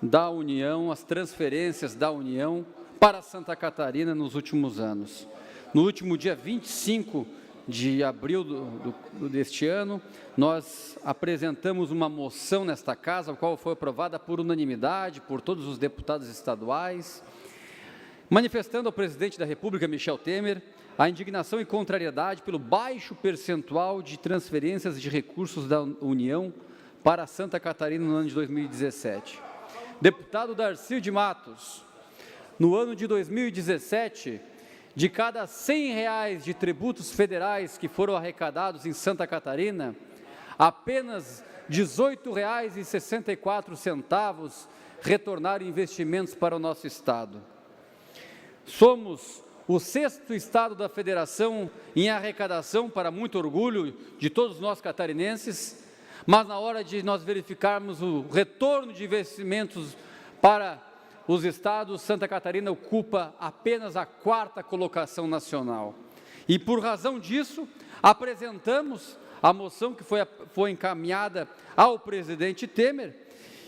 da União, as transferências da União para Santa Catarina nos últimos anos. No último dia 25 de abril deste ano, nós apresentamos uma moção nesta casa, a qual foi aprovada por unanimidade por todos os deputados estaduais, manifestando ao presidente da República, Michel Temer, a indignação e contrariedade pelo baixo percentual de transferências de recursos da União para Santa Catarina no ano de 2017. Deputado Darcy de Matos, no ano de 2017, de cada R$100 de tributos federais que foram arrecadados em Santa Catarina, apenas R$18,64 retornaram investimentos para o nosso estado. Somos o 6º estado da federação em arrecadação, para muito orgulho de todos nós catarinenses, mas na hora de nós verificarmos o retorno de investimentos para os estados, Santa Catarina ocupa apenas a 4ª colocação nacional. E por razão disso, apresentamos a moção que foi encaminhada ao presidente Temer,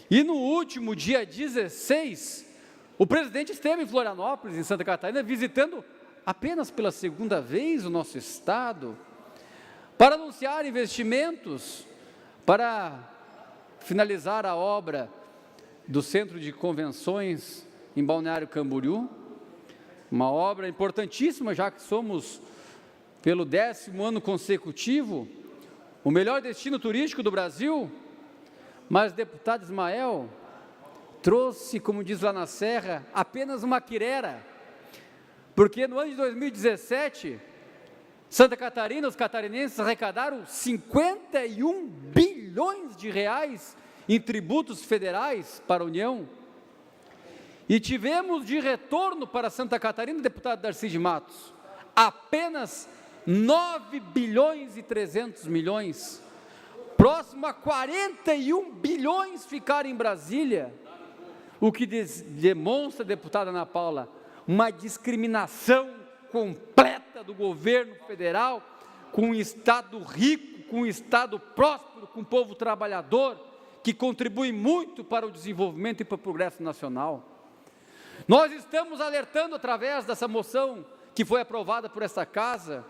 e no último dia 16, o presidente esteve em Florianópolis, em Santa Catarina, visitando apenas pela 2ª vez o nosso estado, para anunciar investimentos, para finalizar a obra do Centro de Convenções em Balneário Camboriú, uma obra importantíssima, já que somos, pelo 10º ano consecutivo, o melhor destino turístico do Brasil. Mas, deputado Ismael, trouxe, como diz lá na Serra, apenas uma quirera, porque no ano de 2017, Santa Catarina, os catarinenses arrecadaram 51 bilhões de reais em tributos federais para a União, e tivemos de retorno para Santa Catarina, deputado Darcy de Matos, apenas 9 bilhões e 300 milhões, próximo a 41 bilhões ficaram em Brasília, o que demonstra, deputada Ana Paula, uma discriminação completa do governo federal com um estado rico, com um estado próspero, com um povo trabalhador, que contribui muito para o desenvolvimento e para o progresso nacional. Nós estamos alertando, através dessa moção que foi aprovada por essa casa,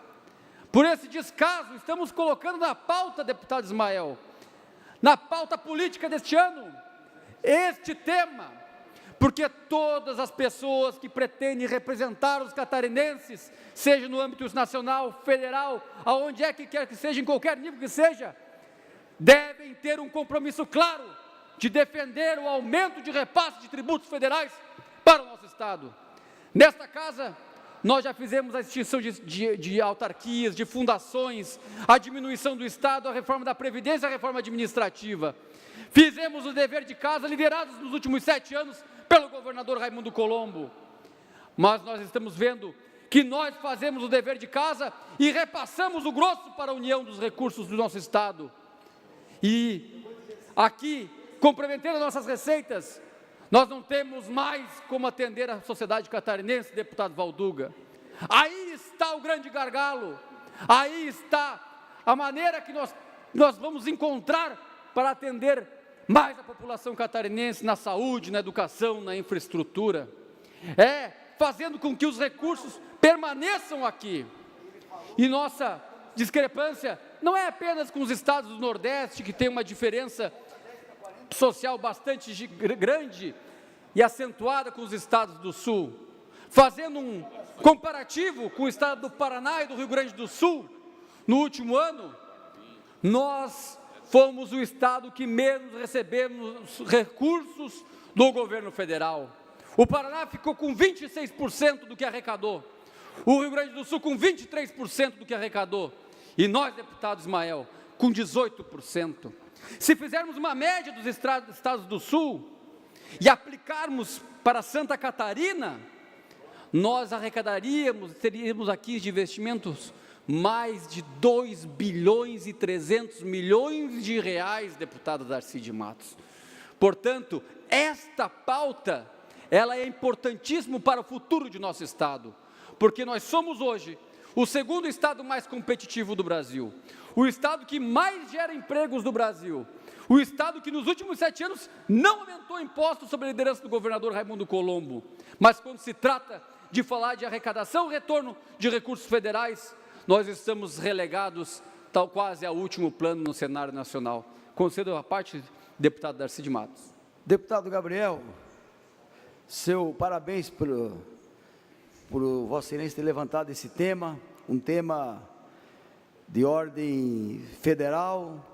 por esse descaso, estamos colocando na pauta, deputado Ismael, na pauta política deste ano, este tema, porque todas as pessoas que pretendem representar os catarinenses, seja no âmbito nacional, federal, aonde é que quer que seja, em qualquer nível que seja, devem ter um compromisso claro de defender o aumento de repasse de tributos federais para o nosso estado. Nesta casa, nós já fizemos a extinção de autarquias, de fundações, a diminuição do Estado, a reforma da Previdência, a reforma administrativa. Fizemos o dever de casa, liderados nos últimos 7 anos pelo governador Raimundo Colombo. Mas nós estamos vendo que nós fazemos o dever de casa e repassamos o grosso para a união dos recursos do nosso Estado. E aqui, complementando nossas receitas, nós não temos mais como atender a sociedade catarinense, deputado Valduga. Aí está o grande gargalo, aí está a maneira que nós vamos encontrar para atender mais a população catarinense na saúde, na educação, na infraestrutura. Fazendo com que os recursos permaneçam aqui. E nossa discrepância não é apenas com os estados do Nordeste, que tem uma diferença social bastante grande e acentuada com os estados do Sul. Fazendo um comparativo com o estado do Paraná e do Rio Grande do Sul, no último ano, nós fomos o estado que menos recebemos recursos do governo federal. O Paraná ficou com 26% do que arrecadou, o Rio Grande do Sul com 23% do que arrecadou, e nós, deputado Ismael, com 18%. Se fizermos uma média dos estados do Sul e aplicarmos para Santa Catarina, nós teríamos aqui de investimentos mais de 2 bilhões e 300 milhões de reais, deputado Darcy de Matos. Portanto, esta pauta, ela é importantíssima para o futuro de nosso Estado, porque nós somos hoje o segundo Estado mais competitivo do Brasil, o Estado que mais gera empregos do Brasil, o Estado que nos últimos 7 anos não aumentou impostos sob a liderança do governador Raimundo Colombo, mas quando se trata de falar de arrecadação, retorno de recursos federais, nós estamos relegados quase ao último plano no cenário nacional. Concedo a parte, deputado Darcy de Matos.
Deputado Gabriel, seu parabéns por Vossa Excelência ter levantado esse tema, um tema de ordem federal,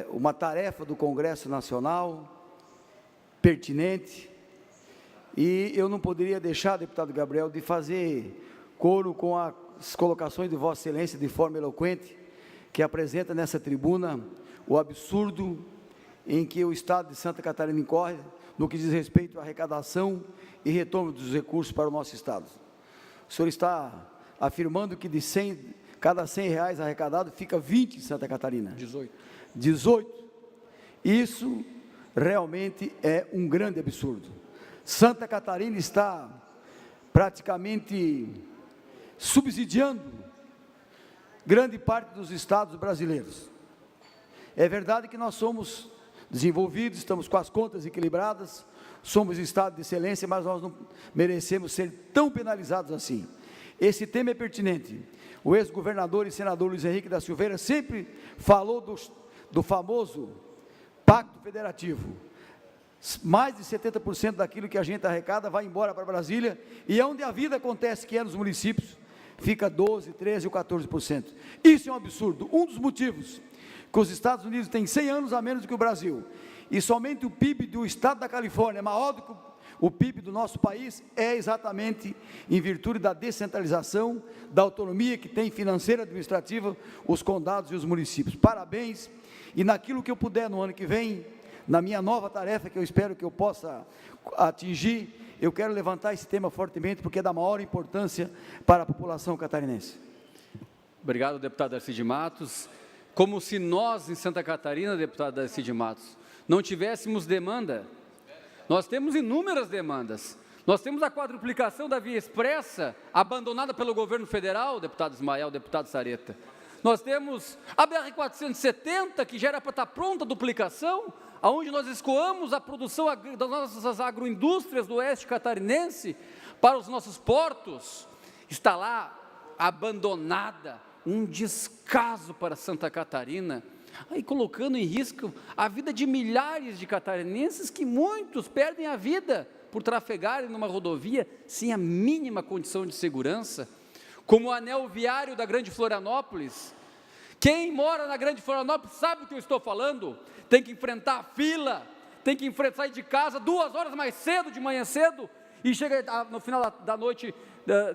uma tarefa do Congresso Nacional, pertinente, e eu não poderia deixar, deputado Gabriel, de fazer coro com as colocações de Vossa Excelência de forma eloquente, que apresenta nessa tribuna o absurdo em que o Estado de Santa Catarina incorre no que diz respeito à arrecadação e retorno dos recursos para o nosso Estado. O senhor está afirmando que de cada 100 reais arrecadado, fica 20 em Santa Catarina. 18. Isso realmente é um grande absurdo. Santa Catarina está praticamente subsidiando grande parte dos estados brasileiros. É verdade que nós somos desenvolvidos, estamos com as contas equilibradas, somos estado de excelência, mas nós não merecemos ser tão penalizados assim. Esse tema é pertinente. O ex-governador e senador Luiz Henrique da Silveira sempre falou do famoso Pacto Federativo. Mais de 70% daquilo que a gente arrecada vai embora para Brasília, e é onde a vida acontece, que é nos municípios, fica 12%, 13% ou 14%. Isso é um absurdo. Um dos motivos que os Estados Unidos têm 100 anos a menos do que o Brasil, e somente o PIB do estado da Califórnia é maior do que o PIB do nosso país, é exatamente em virtude da descentralização, da autonomia que tem financeira e administrativa os condados e os municípios. Parabéns, e naquilo que eu puder no ano que vem, na minha nova tarefa, que eu espero que eu possa atingir, eu quero levantar esse tema fortemente, porque é da maior importância para a população catarinense.
Obrigado, deputado Darcy de Matos. Como se nós, em Santa Catarina, deputado Darcy de Matos, não tivéssemos demanda. Nós temos inúmeras demandas. Nós temos a quadruplicação da via expressa, abandonada pelo governo federal, deputado Ismael, deputado Sareta. Nós temos a BR-470, que já era para estar pronta a duplicação, onde nós escoamos a produção das nossas agroindústrias do oeste catarinense para os nossos portos. Está lá abandonada, um descaso para Santa Catarina, aí colocando em risco a vida de milhares de catarinenses, que muitos perdem a vida por trafegarem numa rodovia sem a mínima condição de segurança, como o anel viário da Grande Florianópolis. Quem mora na Grande Florianópolis sabe o que eu estou falando, tem que enfrentar a fila, tem que sair de casa 2 horas mais cedo, de manhã cedo, E chega no final da noite,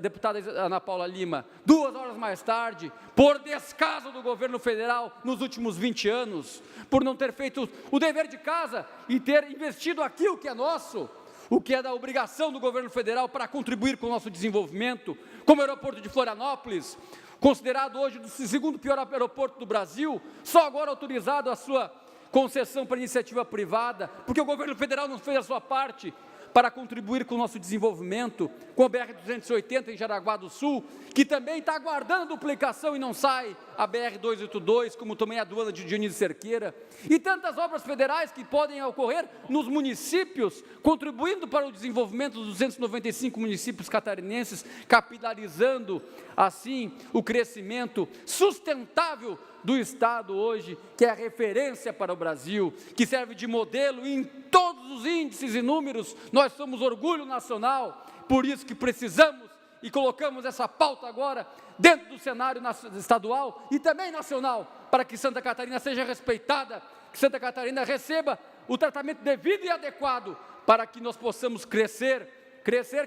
deputada Ana Paula Lima, 2 horas mais tarde, por descaso do governo federal nos últimos 20 anos, por não ter feito o dever de casa e ter investido aquilo que é nosso, o que é da obrigação do governo federal para contribuir com o nosso desenvolvimento, como o aeroporto de Florianópolis, considerado hoje o segundo pior aeroporto do Brasil, só agora autorizado a sua concessão para iniciativa privada, porque o governo federal não fez a sua parte para contribuir com o nosso desenvolvimento, com a BR-280 em Jaraguá do Sul, que também está aguardando duplicação e não sai, a BR-282, como também a aduana de Dionísio Cerqueira, e tantas obras federais que podem ocorrer nos municípios, contribuindo para o desenvolvimento dos 295 municípios catarinenses, capilarizando, assim, o crescimento sustentável do Estado hoje, que é a referência para o Brasil, que serve de modelo em todos os índices e números. Nós somos orgulho nacional, por isso que precisamos e colocamos essa pauta agora dentro do cenário estadual e também nacional, para que Santa Catarina seja respeitada, que Santa Catarina receba o tratamento devido e adequado, para que nós possamos crescer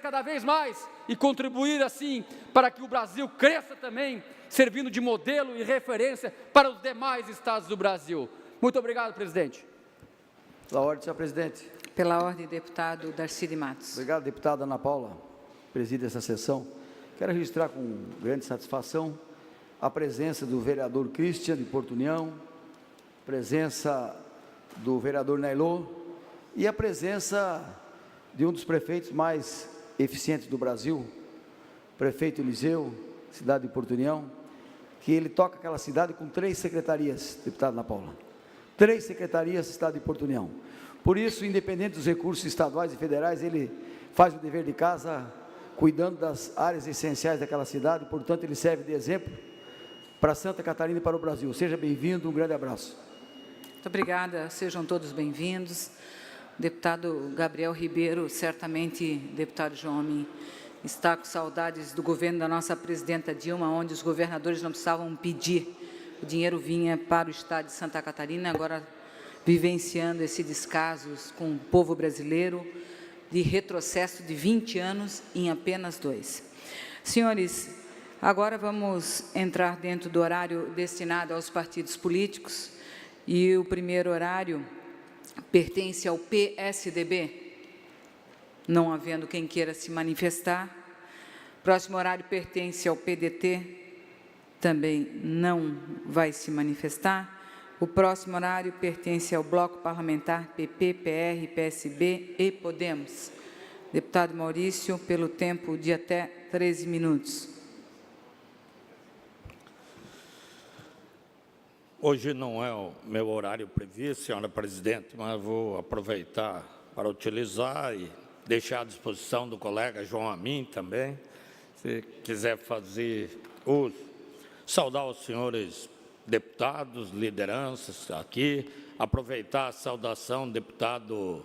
cada vez mais e contribuir assim para que o Brasil cresça também, servindo de modelo e referência para os demais estados do Brasil. Muito obrigado, presidente.
Pela ordem, senhor presidente.
Pela ordem, deputado Darcy de Matos.
Obrigado, deputada Ana Paula, preside essa sessão. Quero registrar com grande satisfação a presença do vereador Christian de Porto União, presença do vereador Nailô e a presença de um dos prefeitos mais eficientes do Brasil, prefeito Eliseu, cidade de Porto União, que ele toca aquela cidade com 3 secretarias, deputada Ana Paula. 3 secretarias, cidade de Porto União. Por isso, independente dos recursos estaduais e federais, ele faz o dever de casa, cuidando das áreas essenciais daquela cidade, portanto, ele serve de exemplo para Santa Catarina e para o Brasil. Seja bem-vindo, um grande abraço.
Muito obrigada, sejam todos bem-vindos. Deputado Gabriel Ribeiro, certamente, deputado João, está com saudades do governo da nossa presidenta Dilma, onde os governadores não precisavam pedir, o dinheiro vinha para o estado de Santa Catarina, agora vivenciando esse descaso com o povo brasileiro, de retrocesso de 20 anos em apenas 2. Senhores, agora vamos entrar dentro do horário destinado aos partidos políticos, e o primeiro horário pertence ao PSDB, não havendo quem queira se manifestar. Próximo horário pertence ao PDT, também não vai se manifestar. O próximo horário pertence ao Bloco Parlamentar PP, PR, PSB e Podemos. Deputado Maurício, pelo tempo de até 13 minutos.
Hoje não é o meu horário previsto, senhora presidente, mas vou aproveitar para utilizar e deixar à disposição do colega João Amin também, se quiser fazer uso. Saudar os senhores deputados, lideranças aqui, aproveitar a saudação do deputado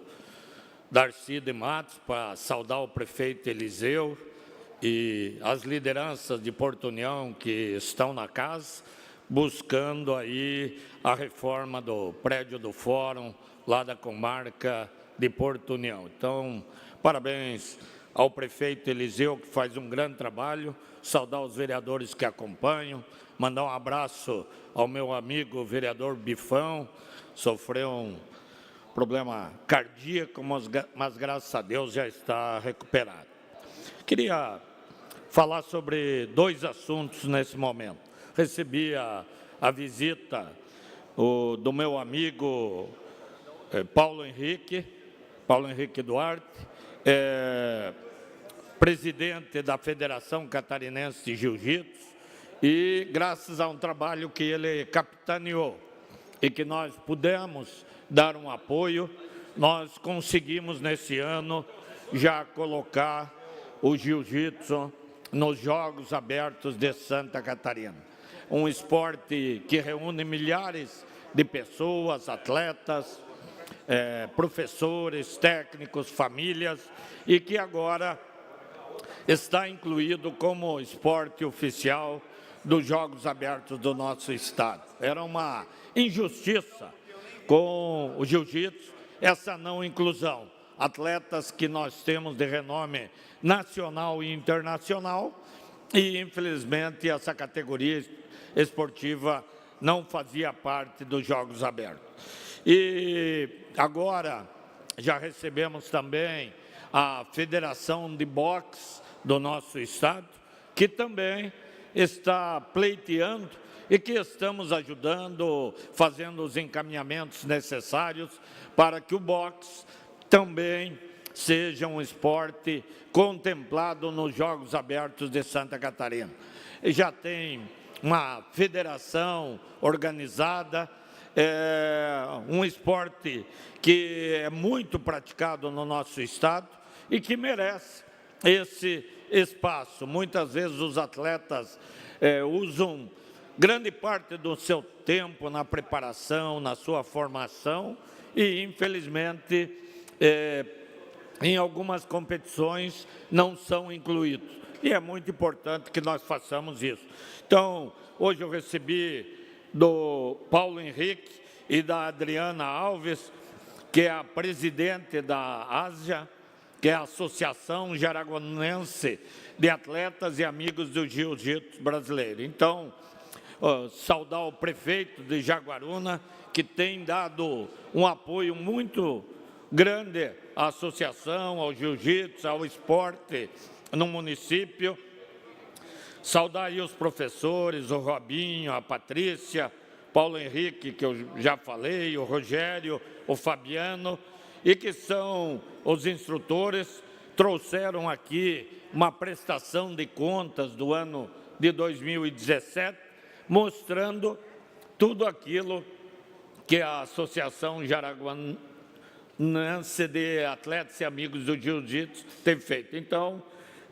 Darcy de Matos para saudar o prefeito Eliseu e as lideranças de Porto União que estão na casa, buscando aí a reforma do prédio do Fórum, lá da comarca de Porto União. Então, parabéns ao prefeito Eliseu, que faz um grande trabalho, saudar os vereadores que acompanham, mandar um abraço ao meu amigo vereador Bifão, sofreu um problema cardíaco, mas graças a Deus já está recuperado. Queria falar sobre 2 assuntos nesse momento. Recebi a visita do meu amigo Paulo Henrique Duarte, presidente da Federação Catarinense de Jiu-Jitsu, e graças a um trabalho que ele capitaneou e que nós pudemos dar um apoio, nós conseguimos nesse ano já colocar o jiu-jitsu nos Jogos Abertos de Santa Catarina. Um esporte que reúne milhares de pessoas, atletas, professores, técnicos, famílias, e que agora está incluído como esporte oficial dos Jogos Abertos do nosso estado. Era uma injustiça com o jiu-jitsu essa não inclusão, atletas que nós temos de renome nacional e internacional, e, infelizmente, essa categoria esportiva não fazia parte dos Jogos Abertos. E agora já recebemos também a Federação de Boxe do nosso estado, que também está pleiteando e que estamos ajudando, fazendo os encaminhamentos necessários para que o boxe também seja um esporte contemplado nos Jogos Abertos de Santa Catarina. E já tem uma federação organizada, um esporte que é muito praticado no nosso estado e que merece esse espaço. Muitas vezes os atletas usam grande parte do seu tempo na preparação, na sua formação e, infelizmente, em algumas competições não são incluídos. E é muito importante que nós façamos isso. Então, hoje eu recebi do Paulo Henrique e da Adriana Alves, que é a presidente da ASJA, que é a Associação Jaraguanense de Atletas e Amigos do Jiu-Jitsu Brasileiro. Então, saudar o prefeito de Jaguaruna, que tem dado um apoio muito grande à associação, ao jiu-jitsu, ao esporte no município. Saudar aí os professores, o Robinho, a Patrícia, Paulo Henrique, que eu já falei, o Rogério, o Fabiano, e que são os instrutores, trouxeram aqui uma prestação de contas do ano de 2017, mostrando tudo aquilo que a Associação Jaraguanense de Atletas e Amigos do Jiu-Jitsu tem feito. Então,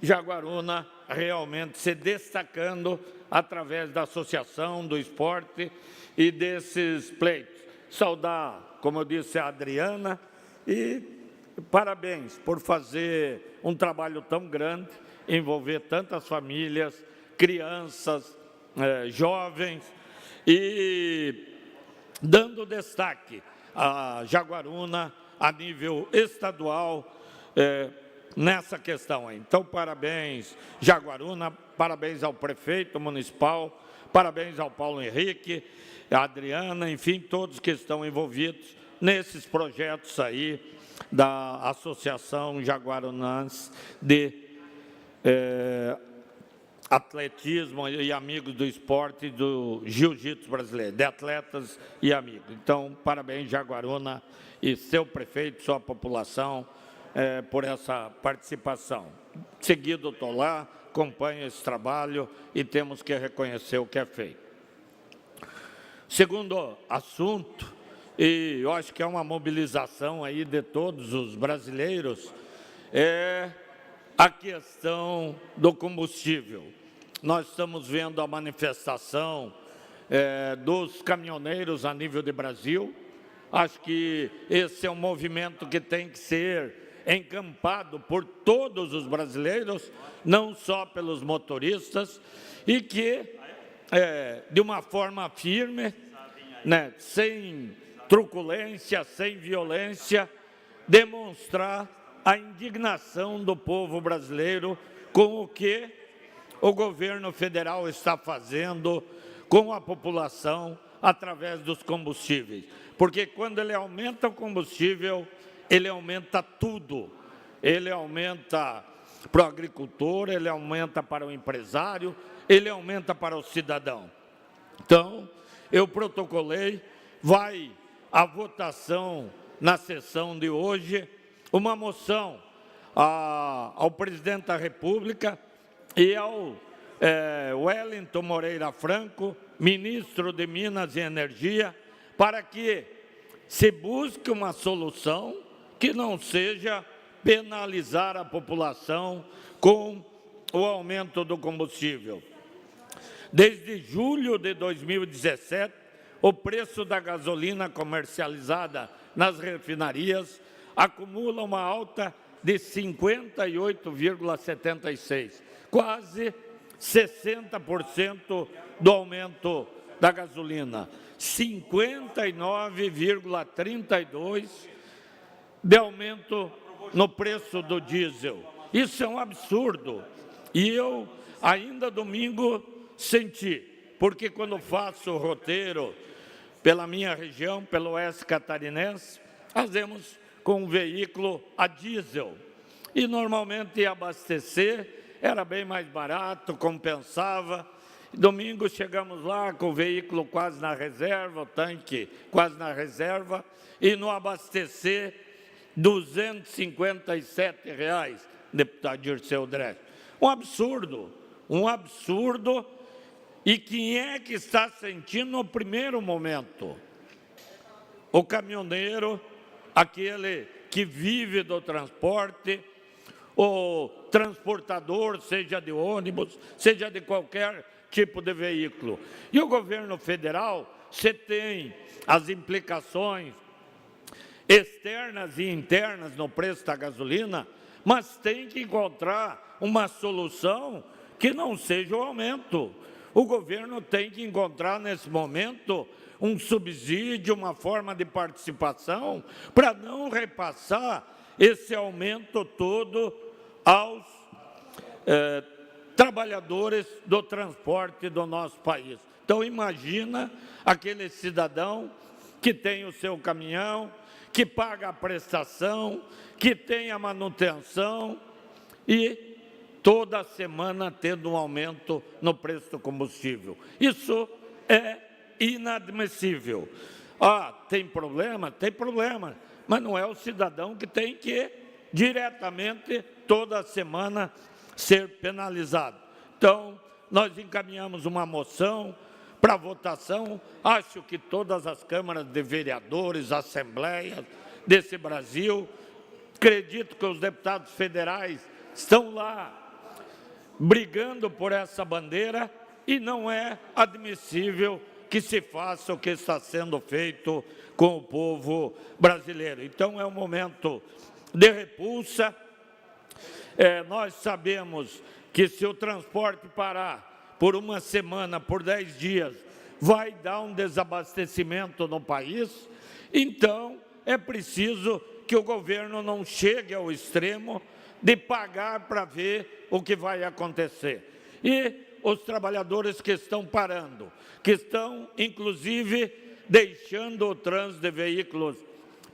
Jaguaruna realmente se destacando através da associação, do esporte e desses pleitos. Saudar, como eu disse, a Adriana e parabéns por fazer um trabalho tão grande, envolver tantas famílias, crianças, jovens e dando destaque a Jaguaruna a nível estadual nessa questão aí. Então, parabéns, Jaguaruna, parabéns ao prefeito municipal, parabéns ao Paulo Henrique, a Adriana, enfim, todos que estão envolvidos nesses projetos aí da Associação Jaguarunense de Atletismo e Amigos do Esporte do Jiu-Jitsu Brasileiro, de atletas e amigos. Então, parabéns, Jaguaruna e seu prefeito, sua população, por essa participação. Seguido, estou lá, acompanho esse trabalho e temos que reconhecer o que é feito. Segundo assunto, e eu acho que é uma mobilização aí de todos os brasileiros, é a questão do combustível. Nós estamos vendo a manifestação dos caminhoneiros a nível de Brasil. Acho que esse é um movimento que tem que ser encampado por todos os brasileiros, não só pelos motoristas, e que, de uma forma firme, sem truculência, sem violência, demonstrar a indignação do povo brasileiro com o que o governo federal está fazendo com a população através dos combustíveis. Porque quando ele aumenta o combustível, ele aumenta tudo. Ele aumenta para o agricultor, ele aumenta para o empresário, ele aumenta para o cidadão. Então, eu protocolei, vai à votação na sessão de hoje, uma moção ao presidente da República e ao Wellington Moreira Franco, ministro de Minas e Energia, para que se busque uma solução que não seja penalizar a população com o aumento do combustível. Desde julho de 2017, o preço da gasolina comercializada nas refinarias acumula uma alta de 58,76%, quase 60% do aumento da gasolina, 59,32% de aumento no preço do diesel. Isso é um absurdo. E eu, ainda domingo, senti, porque quando faço o roteiro pela minha região, pelo oeste catarinense, fazemos com um veículo a diesel. E normalmente ia abastecer, era bem mais barato, compensava. Domingo chegamos lá com o veículo quase na reserva, o tanque quase na reserva, e no abastecer, R$ 257, deputado Dirceu Dresch. Um absurdo. E quem é que está sentindo no primeiro momento? O caminhoneiro, aquele que vive do transporte, o transportador, seja de ônibus, seja de qualquer tipo de veículo. E o governo federal, você tem as implicações externas e internas no preço da gasolina, mas tem que encontrar uma solução que não seja o aumento. O governo tem que encontrar, nesse momento, um subsídio, uma forma de participação, para não repassar esse aumento todo aos trabalhadores do transporte do nosso país. Então, imagina aquele cidadão que tem o seu caminhão, que paga a prestação, que tem a manutenção e toda semana tendo um aumento no preço do combustível. Isso é inadmissível. Tem problema? Tem problema, mas não é o cidadão que tem que diretamente, toda semana, ser penalizado. Então, nós encaminhamos uma moção para votação. Acho que todas as câmaras de vereadores, assembleias desse Brasil, acredito que os deputados federais estão lá brigando por essa bandeira e não é admissível que se faça o que está sendo feito com o povo brasileiro. Então, é um momento de repulsa. Nós sabemos que se o transporte parar por uma semana, por 10 dias, vai dar um desabastecimento no país. Então, é preciso que o governo não chegue ao extremo de pagar para ver o que vai acontecer. E os trabalhadores que estão parando, que estão, inclusive, deixando o trânsito de veículos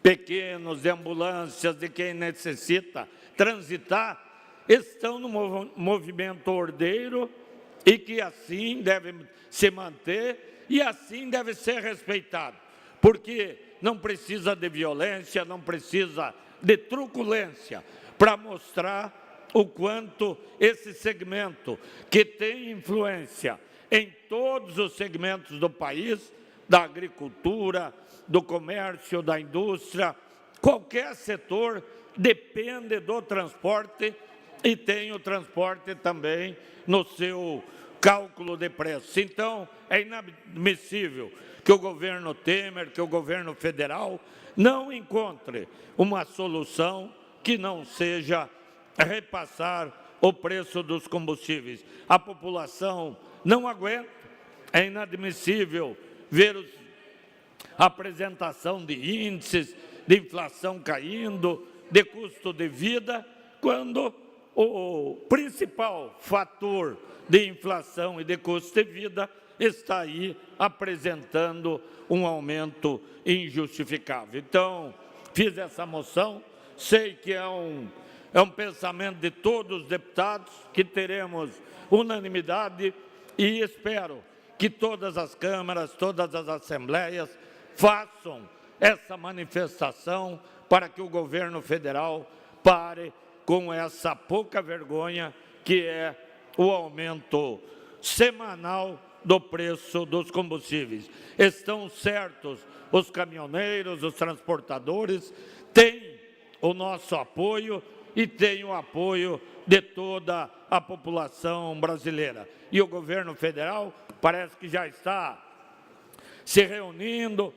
pequenos, de ambulâncias, de quem necessita transitar, estão no movimento ordeiro e que assim deve se manter e assim deve ser respeitado, porque não precisa de violência, não precisa de truculência para mostrar o quanto esse segmento, que tem influência em todos os segmentos do país, da agricultura, do comércio, da indústria, qualquer setor depende do transporte e tem o transporte também no seu cálculo de preços. Então, é inadmissível que o governo Temer, que o governo federal não encontre uma solução que não seja repassar o preço dos combustíveis. A população não aguenta, é inadmissível ver a apresentação de índices de inflação caindo, de custo de vida, quando o principal fator de inflação e de custo de vida está aí apresentando um aumento injustificável. Então, fiz essa moção, sei que é um pensamento de todos os deputados, que teremos unanimidade e espero que todas as câmaras, todas as assembleias façam essa manifestação para que o governo federal pare com essa pouca vergonha que é o aumento semanal do preço dos combustíveis. Estão certos os caminhoneiros, os transportadores, têm o nosso apoio e têm o apoio de toda a população brasileira. E o governo federal parece que já está se reunindo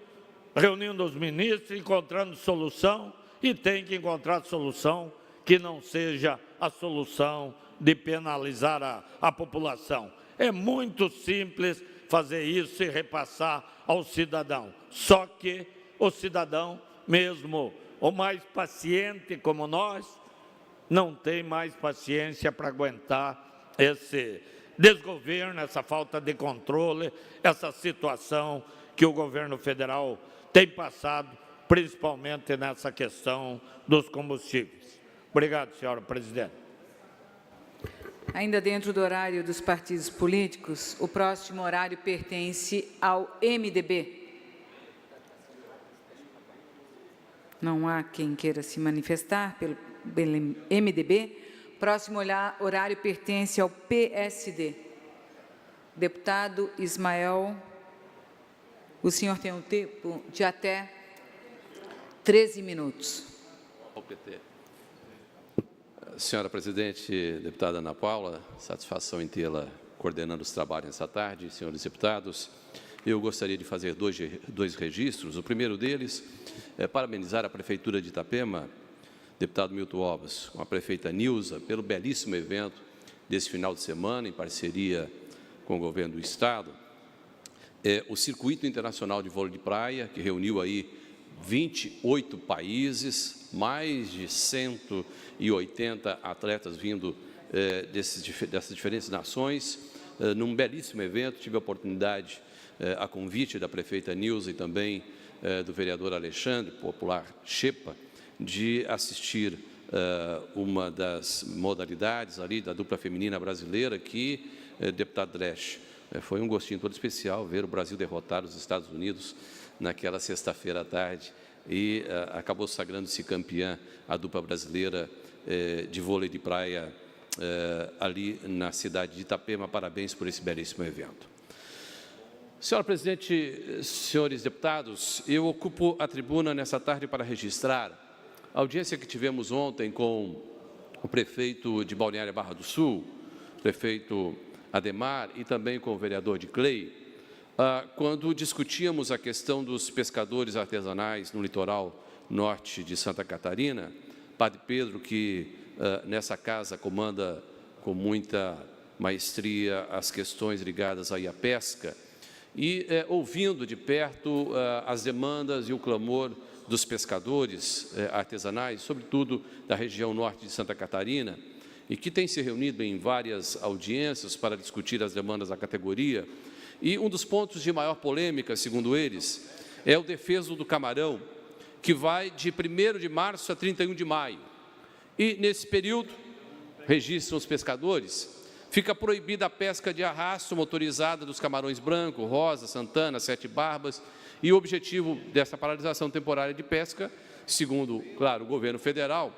os ministros, encontrando solução, e tem que encontrar solução que não seja a solução de penalizar a população. É muito simples fazer isso e repassar ao cidadão. Só que o cidadão, mesmo o mais paciente como nós, não tem mais paciência para aguentar esse desgoverno, essa falta de controle, essa situação que o governo federal tem passado, principalmente nessa questão dos combustíveis. Obrigado, senhora presidente.
Ainda dentro do horário dos partidos políticos, o próximo horário pertence ao MDB. Não há quem queira se manifestar pelo MDB. Próximo horário pertence ao PSD. Deputado Ismael, o senhor tem um tempo de até 13 minutos.
Ao PT. Senhora presidente, deputada Ana Paula, satisfação em tê-la coordenando os trabalhos nessa tarde. Senhores deputados, eu gostaria de fazer dois registros. O primeiro deles é parabenizar a Prefeitura de Itapema, deputado Milton Ovas, com a prefeita Nilza, pelo belíssimo evento desse final de semana, em parceria com o governo do Estado. O Circuito Internacional de Vôlei de Praia, que reuniu aí 28 países, mais de 180 atletas vindo dessas diferentes nações, num belíssimo evento. Tive a oportunidade, a convite da prefeita Nilza e também do vereador Alexandre, popular Xepa, de assistir uma das modalidades ali da dupla feminina brasileira que, deputado Dresch, foi um gostinho todo especial ver o Brasil derrotar os Estados Unidos naquela sexta-feira à tarde e acabou sagrando-se campeã a dupla brasileira de vôlei de praia ali na cidade de Itapema. Parabéns por esse belíssimo evento. Senhora presidente, senhores deputados, eu ocupo a tribuna nessa tarde para registrar a audiência que tivemos ontem com o prefeito de Balneária Barra do Sul, prefeito Ademar, e também com o vereador de Clay, quando discutíamos a questão dos pescadores artesanais no litoral norte de Santa Catarina. Padre Pedro, que nessa casa comanda com muita maestria as questões ligadas aí à pesca, e ouvindo de perto as demandas e o clamor dos pescadores artesanais, sobretudo da região norte de Santa Catarina, e que tem se reunido em várias audiências para discutir as demandas da categoria. E um dos pontos de maior polêmica, segundo eles, é o defeso do camarão, que vai de 1º de março a 31 de maio. E, nesse período, registram os pescadores, fica proibida a pesca de arrasto motorizada dos camarões branco, rosa, Santana, Sete Barbas, e o objetivo dessa paralisação temporária de pesca, segundo, claro, o governo federal,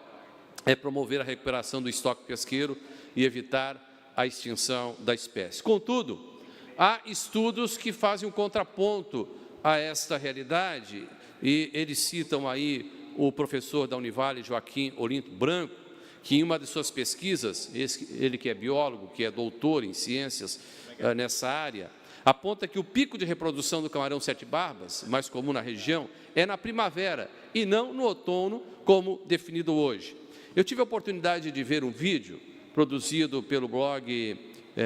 é promover a recuperação do estoque pesqueiro e evitar a extinção da espécie. Contudo, há estudos que fazem um contraponto a esta realidade, e eles citam aí o professor da Univale, Joaquim Olinto Branco, que em uma de suas pesquisas, ele que é biólogo, que é doutor em ciências nessa área, aponta que o pico de reprodução do camarão Sete Barbas, mais comum na região, é na primavera e não no outono, como definido hoje. Eu tive a oportunidade de ver um vídeo produzido pelo blog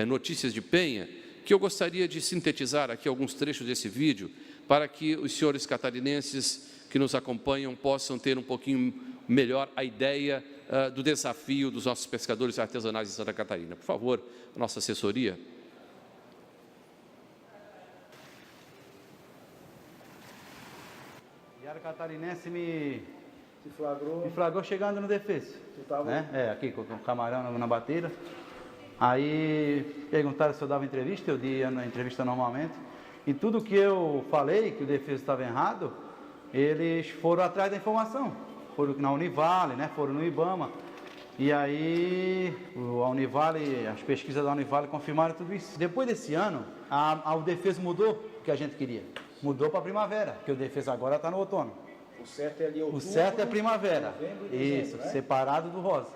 Notícias de Penha, que eu gostaria de sintetizar aqui alguns trechos desse vídeo, para que os senhores catarinenses que nos acompanham possam ter um pouquinho melhor a ideia do desafio dos nossos pescadores artesanais de Santa Catarina. Por favor, nossa assessoria.
Diário Catarinense me flagrou chegando no defeso, né? Aqui com o camarão na bateira. Aí perguntaram se eu dava entrevista, eu dei a entrevista normalmente. E tudo que eu falei, que o defeso estava errado, eles foram atrás da informação. Foram na Univale, né? Foram no IBAMA. E aí a Univale, as pesquisas da Univale confirmaram tudo isso. Depois desse ano, o defeso mudou o que a gente queria. Mudou para a primavera, porque o defeso agora está no outono.
O certo é ali outubro,
o certo é primavera.
Novembro e dezembro,
isso,
né?
Separado do rosa.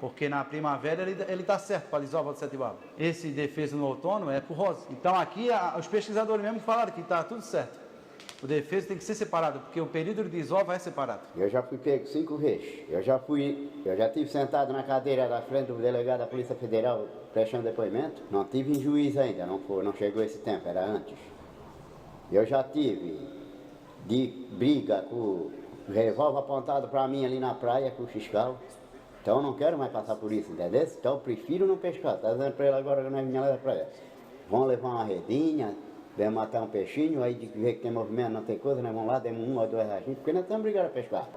Porque na primavera ele está certo para lisova de Sete Barbas. Esse defeso no outono é para o rosa. Então aqui os pesquisadores mesmo falaram que está tudo certo. O defeso tem que ser separado, porque o período de desova é separado.
Eu já fui pego 5 vezes. Eu já estive sentado na cadeira da frente do delegado da Polícia Federal prestando depoimento. Não tive em juiz ainda, não chegou esse tempo, era antes. Eu já tive de briga com revólver apontado para mim ali na praia com o fiscal. Então eu não quero mais passar por isso, entendeu? Então eu prefiro não pescar. Tá dizendo para ele agora que nós vinha lá da praia. Vão levar uma redinha, vem matar um peixinho, aí de ver que tem movimento, não tem coisa, nós vamos lá, demos 1 ou 2 reais, porque nós estamos obrigados a pescar.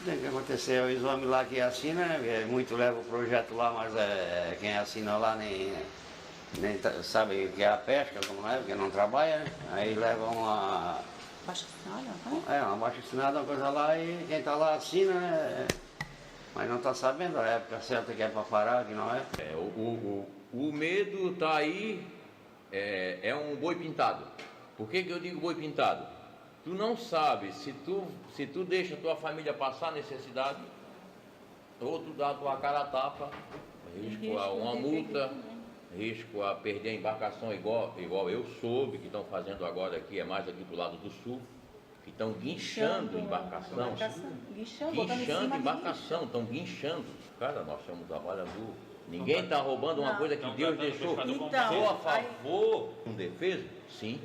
Tem que acontecer, os homens lá que assinam, né? Muito leva o projeto lá, mas quem assina lá nem sabe o que é a pesca, como é, porque não trabalha, né? Aí leva uma baixa assinada, uma baixa assinada, uma coisa lá, e quem está lá assina, né? Mas não está sabendo a época certa que é para parar, que não é.
O medo está aí, é um boi pintado. Por que eu digo boi pintado? Tu não sabe se tu deixa a tua família passar necessidade, ou tu dá a tua cara a tapa, risco a uma multa, risco a perder a embarcação, igual eu soube que estão fazendo agora aqui, é mais aqui pro lado do sul, que estão guinchando embarcação. Guinchando embarcação, estão guinchando. Cara, nós somos trabalhadores. Ninguém está roubando uma coisa que Deus deixou. Sou a favor de defesa? Sim,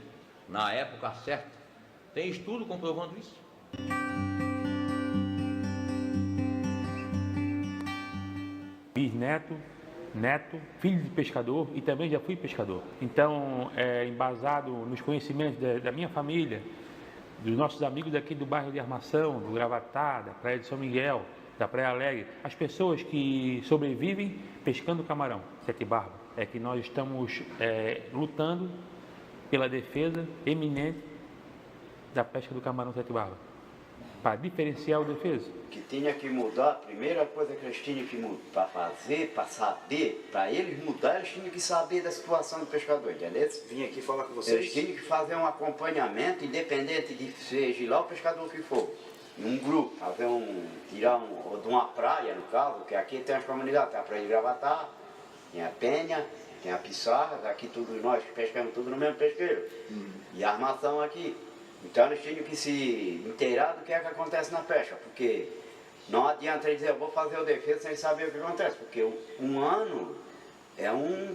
na época certa. Tem estudo comprovando isso.
Bisneto, neto, filho de pescador e também já fui pescador. Então, embasado nos conhecimentos da minha família, dos nossos amigos daqui do bairro de Armação, do Gravatá, da Praia de São Miguel, da Praia Alegre, as pessoas que sobrevivem pescando camarão, Sete Barba, é que nós estamos lutando pela defesa eminente da pesca do camarão Sete Barba, para diferenciar o defesa.
Que tinha que mudar, a primeira coisa que eles tinham que mudar, para fazer, para saber, para eles mudar, eles tinham que saber da situação do pescador, entendeu?
Vim aqui falar com vocês.
Eles tinham que fazer um acompanhamento, independente de seja lá o pescador que for, em um grupo, fazer tirar de uma praia, no caso, que aqui tem as comunidades, tem a praia de Gravatá, tem a Penha, tem a Pissarra, aqui todos nós pescamos tudo no mesmo pesqueiro, e a armação aqui. Então eles tinham que se inteirar do que é que acontece na pesca, porque não adianta ele dizer, eu vou fazer o defesa sem saber o que acontece, porque um ano é um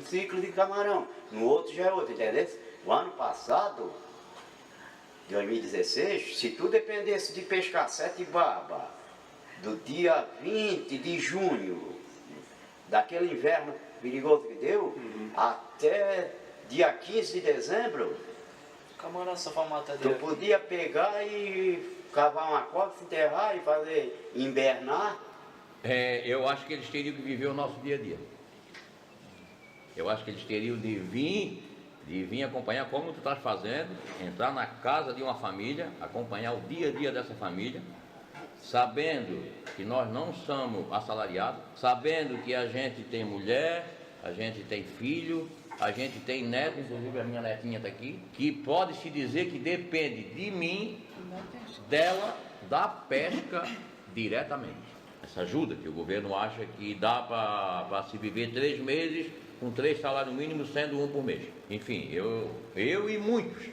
ciclo de camarão, no outro já é outro, entendeu? O ano passado, 2016, se tu dependesse de pescar Sete Barba, do dia 20 de junho, daquele inverno perigoso que deu, até dia 15 de dezembro,
camarão só vai matar
tu podia pegar e cavar uma cova, se enterrar e fazer invernar.
Eu acho que eles teriam que viver o nosso dia a dia. Eu acho que eles teriam de vir acompanhar como tu estás fazendo, entrar na casa de uma família, acompanhar o dia a dia dessa família, sabendo que nós não somos assalariados, sabendo que a gente tem mulher, a gente tem filho, a gente tem neto, inclusive a minha netinha está aqui, que pode se dizer que depende de mim, dela, da pesca diretamente. Essa ajuda que o governo acha que dá para se viver 3 meses com 3 salários mínimos, sendo 1 por mês. Enfim, eu e muitos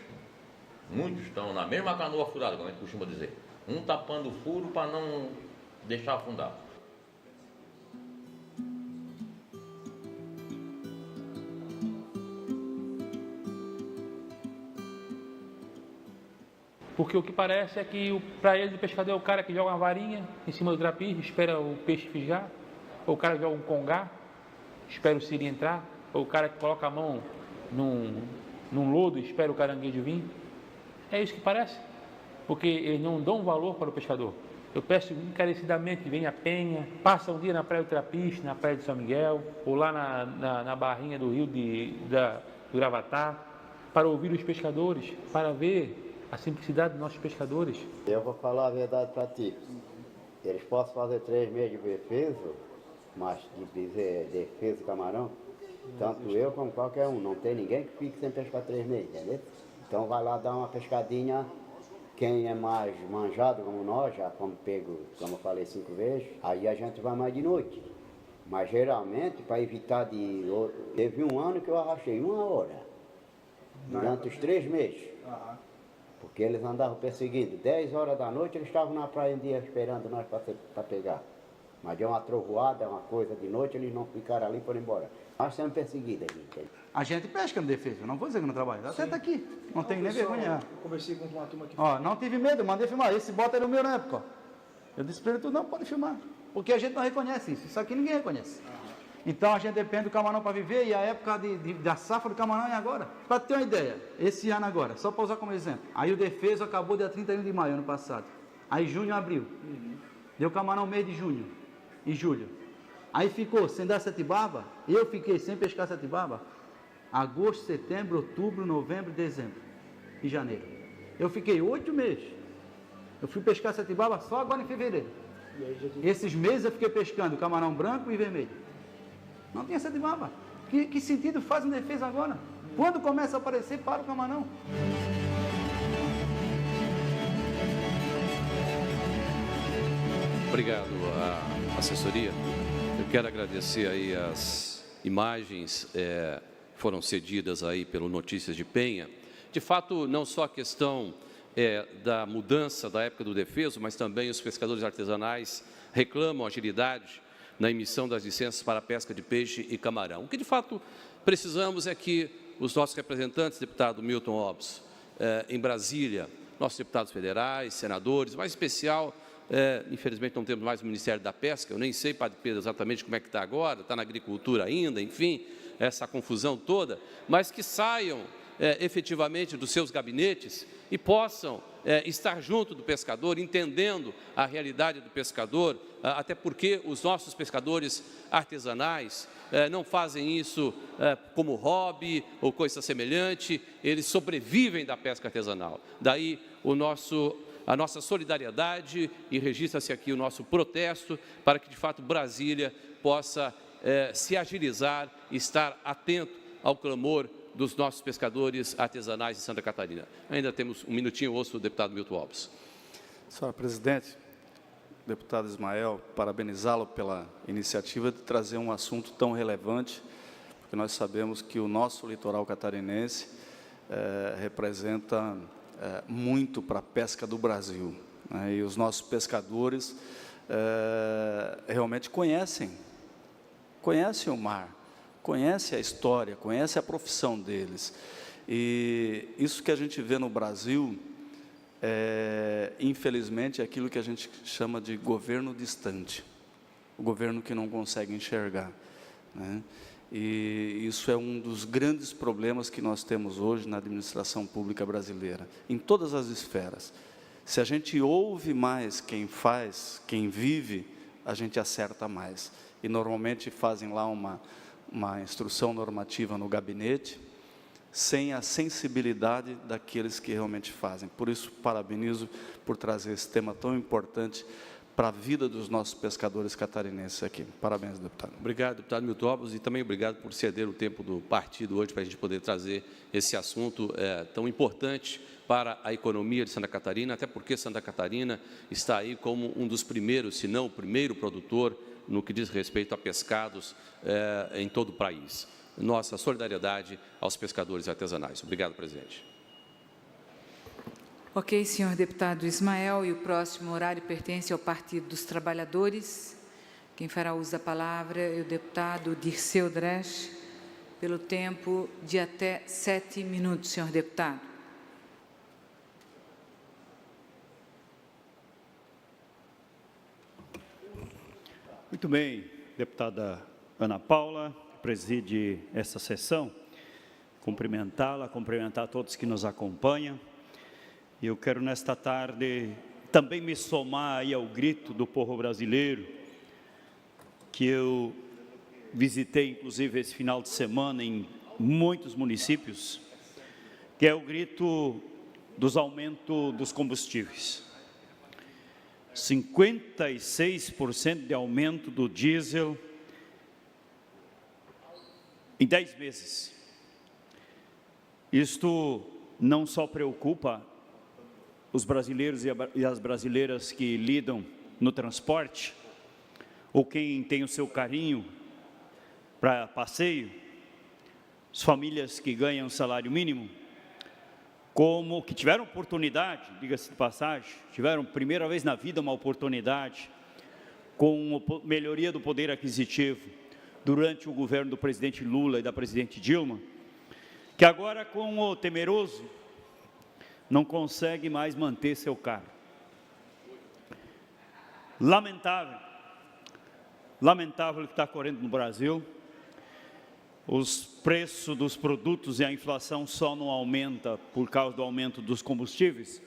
estão na mesma canoa furada, como a gente costuma dizer. Um tapando o furo para não deixar afundar.
Porque o que parece é que para ele o pescador é o cara que joga uma varinha em cima do trapiche, espera o peixe fisgar, ou o cara joga um congá, espera o siri entrar, ou o cara que coloca a mão num lodo e espera o caranguejo vir. É isso que parece, porque eles não dão valor para o pescador. Eu peço encarecidamente que venha a Penha, passa um dia na Praia do Trapiche, na Praia de São Miguel, ou lá na barrinha do rio do Gravatá, para ouvir os pescadores, para ver a simplicidade dos nossos pescadores.
Eu vou falar a verdade para ti. Eles possam fazer 3 meses de defesa, mas de dizer defesa do camarão, tanto eu como qualquer um. Não tem ninguém que fique sem pescar 3 meses, entendeu? Então vai lá dar uma pescadinha. Quem é mais manjado como nós, já fomos pego, como eu falei 5 vezes, aí a gente vai mais de noite. Mas geralmente, para evitar de... Teve um ano que eu arrachei 1 hora, durante os 3 meses. Porque eles andavam perseguidos. 10 horas da noite eles estavam na praia um dia esperando nós para pegar. Mas deu uma trovoada, uma coisa de noite, eles não ficaram ali e foram embora. Nós somos perseguidos aqui.
A gente pesca no defesa, não vou dizer que não trabalho. Até tá aqui, não tem nem vergonha.
Eu conversei com uma turma aqui.
Ó, não tive medo, mandei filmar. Esse bota era o meu na época, ó. Eu disse para ele, tu não pode filmar. Porque a gente não reconhece isso. Isso aqui ninguém reconhece. Então a gente depende do camarão para viver e a época da safra do camarão é agora. Para ter uma ideia, esse ano agora, só para usar como exemplo. Aí o defeso acabou dia 31 de maio, ano passado. Aí junho, abril. Deu camarão mês de junho e julho. Aí ficou sem dar setibaba, eu fiquei sem pescar setibaba, agosto, setembro, outubro, novembro, dezembro e janeiro. Eu fiquei 8 meses. Eu fui pescar setibaba só agora em fevereiro. Esses meses eu fiquei pescando camarão branco e vermelho. Não tinha setibaba. Que sentido faz um defesa agora? Quando começa a aparecer, para o camarão.
Obrigado à assessoria. Eu quero agradecer aí as imagens que foram cedidas aí pelo Notícias de Penha. De fato, não só a questão da mudança da época do defeso, mas também os pescadores artesanais reclamam agilidade na emissão das licenças para a pesca de peixe e camarão. O que, de fato, precisamos é que os nossos representantes, deputado Milton Obbs, em Brasília, nossos deputados federais, senadores, mais especial, infelizmente não temos mais o Ministério da Pesca, eu nem sei, Padre Pedro, exatamente como é que está agora, está na agricultura ainda, enfim, essa confusão toda, mas que saiam efetivamente dos seus gabinetes e possam estar junto do pescador, entendendo a realidade do pescador, até porque os nossos pescadores artesanais não fazem isso como hobby ou coisa semelhante, eles sobrevivem da pesca artesanal. Daí a nossa solidariedade e registra-se aqui o nosso protesto para que, de fato, Brasília possa se agilizar e estar atento ao clamor dos nossos pescadores artesanais de Santa Catarina. Ainda temos um minutinho, ouço o deputado Milton Obbs.
Senhor presidente, deputado Ismael, parabenizá-lo pela iniciativa de trazer um assunto tão relevante, porque nós sabemos que o nosso litoral catarinense representa muito para a pesca do Brasil, né? E os nossos pescadores realmente conhecem o mar, conhecem a história, conhecem a profissão deles. E isso que a gente vê no Brasil, infelizmente, é aquilo que a gente chama de governo distante, o governo que não consegue enxergar, né? E isso é um dos grandes problemas que nós temos hoje na administração pública brasileira, em todas as esferas. Se a gente ouve mais quem faz, quem vive, a gente acerta mais. E normalmente fazem lá uma instrução normativa no gabinete, sem a sensibilidade daqueles que realmente fazem. Por isso, parabenizo por trazer esse tema tão importante para a vida dos nossos pescadores catarinenses aqui. Parabéns, deputado.
Obrigado, deputado Milton Obbs, e também obrigado por ceder o tempo do partido hoje para a gente poder trazer esse assunto tão importante para a economia de Santa Catarina, até porque Santa Catarina está aí como um dos primeiros, se não o primeiro produtor no que diz respeito a pescados em todo o país. Nossa solidariedade aos pescadores artesanais. Obrigado, presidente.
Ok, senhor deputado Ismael, e o próximo horário pertence ao Partido dos Trabalhadores. Quem fará uso da palavra é o deputado Dirceu Dresch, pelo tempo de até 7 minutos, senhor deputado.
Muito bem, deputada Ana Paula, que preside essa sessão, cumprimentar todos que nos acompanham. E eu quero, nesta tarde, também me somar aí ao grito do povo brasileiro, que eu visitei, inclusive, esse final de semana em muitos municípios, que é o grito dos aumentos dos combustíveis. 56% de aumento do diesel em 10 meses. Isto não só preocupa os brasileiros e as brasileiras que lidam no transporte, ou quem tem o seu carinho para passeio, as famílias que ganham salário mínimo, que tiveram oportunidade, diga-se de passagem, tiveram primeira vez na vida uma oportunidade com a melhoria do poder aquisitivo durante o governo do presidente Lula e da presidente Dilma, que agora com o temeroso não consegue mais manter seu cargo. Lamentável o que está ocorrendo no Brasil. Os preços dos produtos e a inflação só não aumenta por causa do aumento dos combustíveis,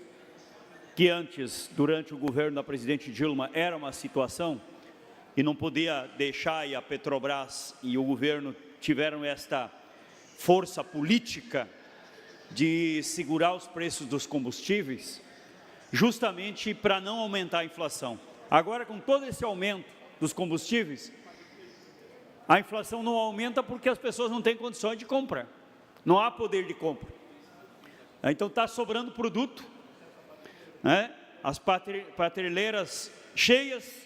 que antes, durante o governo da presidente Dilma, era uma situação e não podia deixar, e a Petrobras e o governo tiveram esta força política de segurar os preços dos combustíveis, justamente para não aumentar a inflação. Agora, com todo esse aumento dos combustíveis, a inflação não aumenta porque as pessoas não têm condições de compra, não há poder de compra. Então está sobrando produto, né? As prateleiras cheias,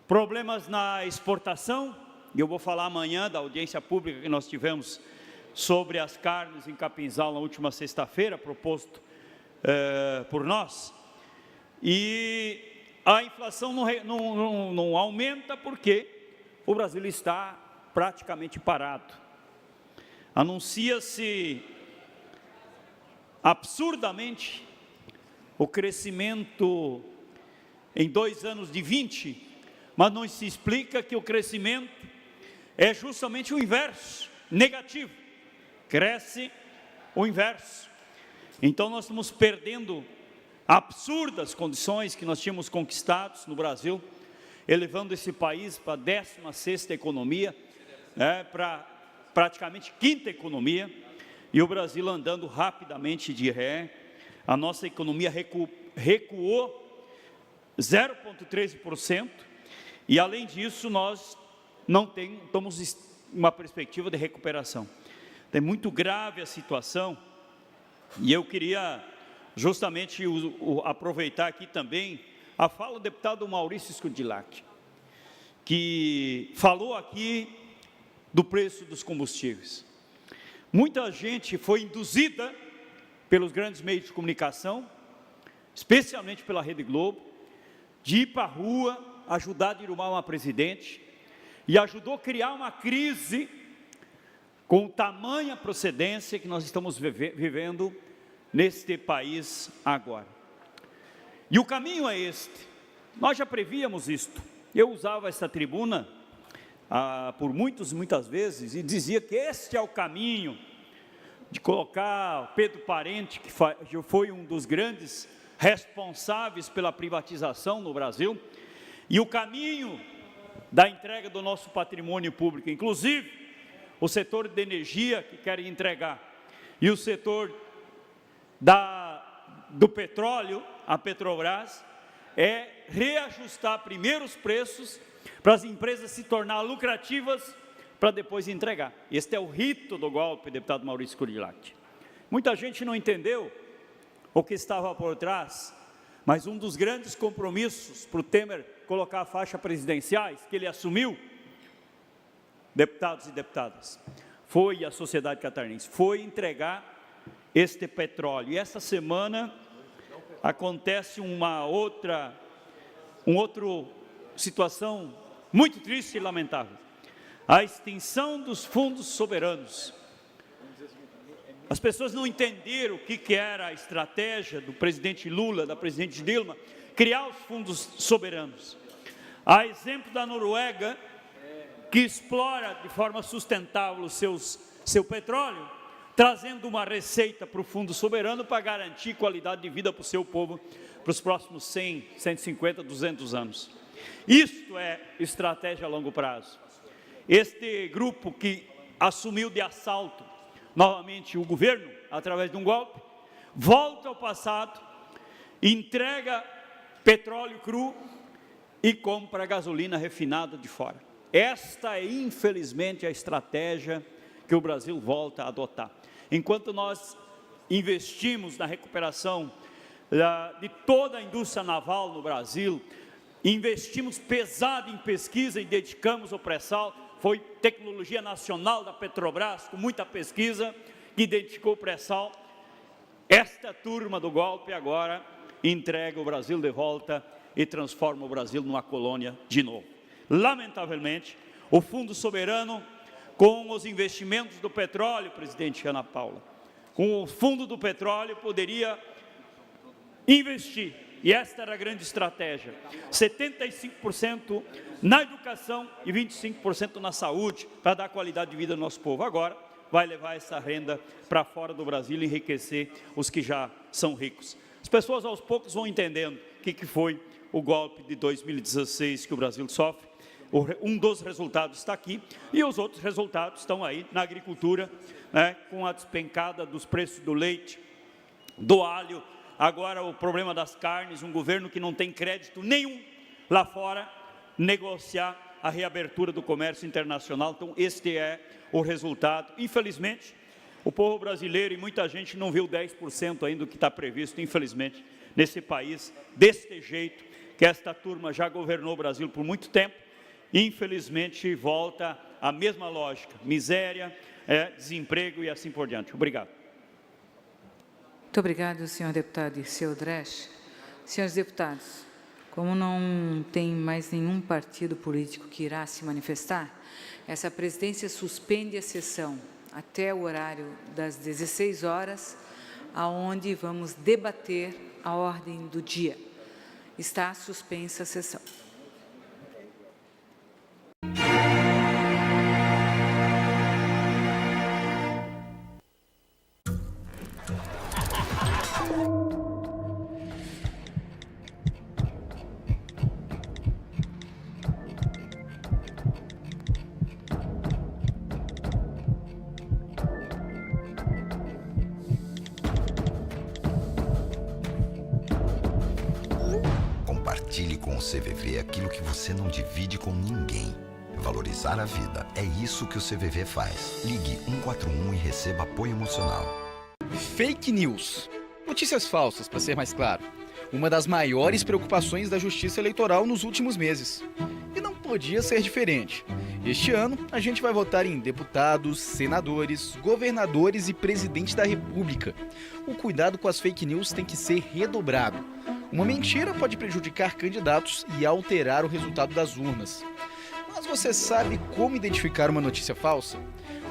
problemas na exportação, e eu vou falar amanhã da audiência pública que nós tivemos sobre as carnes em Capinzal na última sexta-feira, proposto por nós, e a inflação não aumenta porque o Brasil está praticamente parado. Anuncia-se absurdamente o crescimento em 2 anos de 20, mas não se explica que o crescimento é justamente o inverso, negativo. Cresce o inverso. Então nós estamos perdendo absurdas condições que nós tínhamos conquistados no Brasil, elevando esse país para a 16ª economia, para praticamente 5ª economia, e o Brasil andando rapidamente de ré. A nossa economia recuou 0,13%, e além disso nós não temos uma perspectiva de recuperação. É muito grave a situação, e eu queria justamente aproveitar aqui também a fala do deputado Maurício Scurdilac, que falou aqui do preço dos combustíveis. Muita gente foi induzida pelos grandes meios de comunicação, especialmente pela Rede Globo, de ir para a rua, ajudar a derrubar uma presidente, e ajudou a criar uma crise com tamanha procedência que nós estamos vivendo neste país agora. E o caminho é este. Nós já prevíamos isto. Eu usava essa tribuna por muitas vezes e dizia que este é o caminho de colocar Pedro Parente, que foi um dos grandes responsáveis pela privatização no Brasil, e o caminho da entrega do nosso patrimônio público, inclusive o setor de energia que querem entregar, e o setor do petróleo, a Petrobras, é reajustar primeiro os preços para as empresas se tornar lucrativas para depois entregar. Este é o rito do golpe, deputado Maurício Scurdilac. Muita gente não entendeu o que estava por trás, mas um dos grandes compromissos para o Temer colocar a faixa presidenciais, que ele assumiu, deputados e deputadas, foi a sociedade catarinense, foi entregar este petróleo. E essa semana acontece uma outra situação muito triste e lamentável. A extinção dos fundos soberanos. As pessoas não entenderam o que era a estratégia do presidente Lula, da presidente Dilma, criar os fundos soberanos. A exemplo da Noruega, que explora de forma sustentável seu petróleo, trazendo uma receita para o fundo soberano para garantir qualidade de vida para o seu povo para os próximos 100, 150, 200 anos. Isto é estratégia a longo prazo. Este grupo que assumiu de assalto novamente o governo, através de um golpe, volta ao passado, entrega petróleo cru e compra gasolina refinada de fora. Esta é, infelizmente, a estratégia que o Brasil volta a adotar. Enquanto nós investimos na recuperação de toda a indústria naval no Brasil, investimos pesado em pesquisa e dedicamos ao pré-sal, foi tecnologia nacional da Petrobras, com muita pesquisa, que identificou o pré-sal. Esta turma do golpe agora entrega o Brasil de volta e transforma o Brasil numa colônia de novo. Lamentavelmente, o Fundo Soberano, com os investimentos do petróleo, presidente Ana Paula, com o Fundo do Petróleo poderia investir, e esta era a grande estratégia, 75% na educação e 25% na saúde, para dar qualidade de vida ao nosso povo. Agora, vai levar essa renda para fora do Brasil e enriquecer os que já são ricos. As pessoas aos poucos vão entendendo o que foi o golpe de 2016 que o Brasil sofre. Um dos resultados está aqui e os outros resultados estão aí na agricultura, né, com a despencada dos preços do leite, do alho, agora o problema das carnes, um governo que não tem crédito nenhum lá fora, negociar a reabertura do comércio internacional. Então, este é o resultado. Infelizmente, o povo brasileiro e muita gente não viu 10% ainda do que está previsto, infelizmente, nesse país, deste jeito, que esta turma já governou o Brasil por muito tempo. Infelizmente, volta à mesma lógica, miséria, desemprego e assim por diante. Obrigado.
Muito obrigado, senhor deputado Dirceu Dresch. Senhores deputados, como não tem mais nenhum partido político que irá se manifestar, essa presidência suspende a sessão até o horário das 16 horas, aonde vamos debater a ordem do dia. Está suspensa a sessão.
Compartilhe com o CVV aquilo que você não divide com ninguém. Valorizar a vida, é isso que o CVV faz. Ligue 141 e receba apoio emocional.
Fake news. Notícias falsas, para ser mais claro. Uma das maiores preocupações da Justiça Eleitoral nos últimos meses. E não podia ser diferente. Este ano, a gente vai votar em deputados, senadores, governadores e presidente da República. O cuidado com as fake news tem que ser redobrado. Uma mentira pode prejudicar candidatos e alterar o resultado das urnas. Mas você sabe como identificar uma notícia falsa?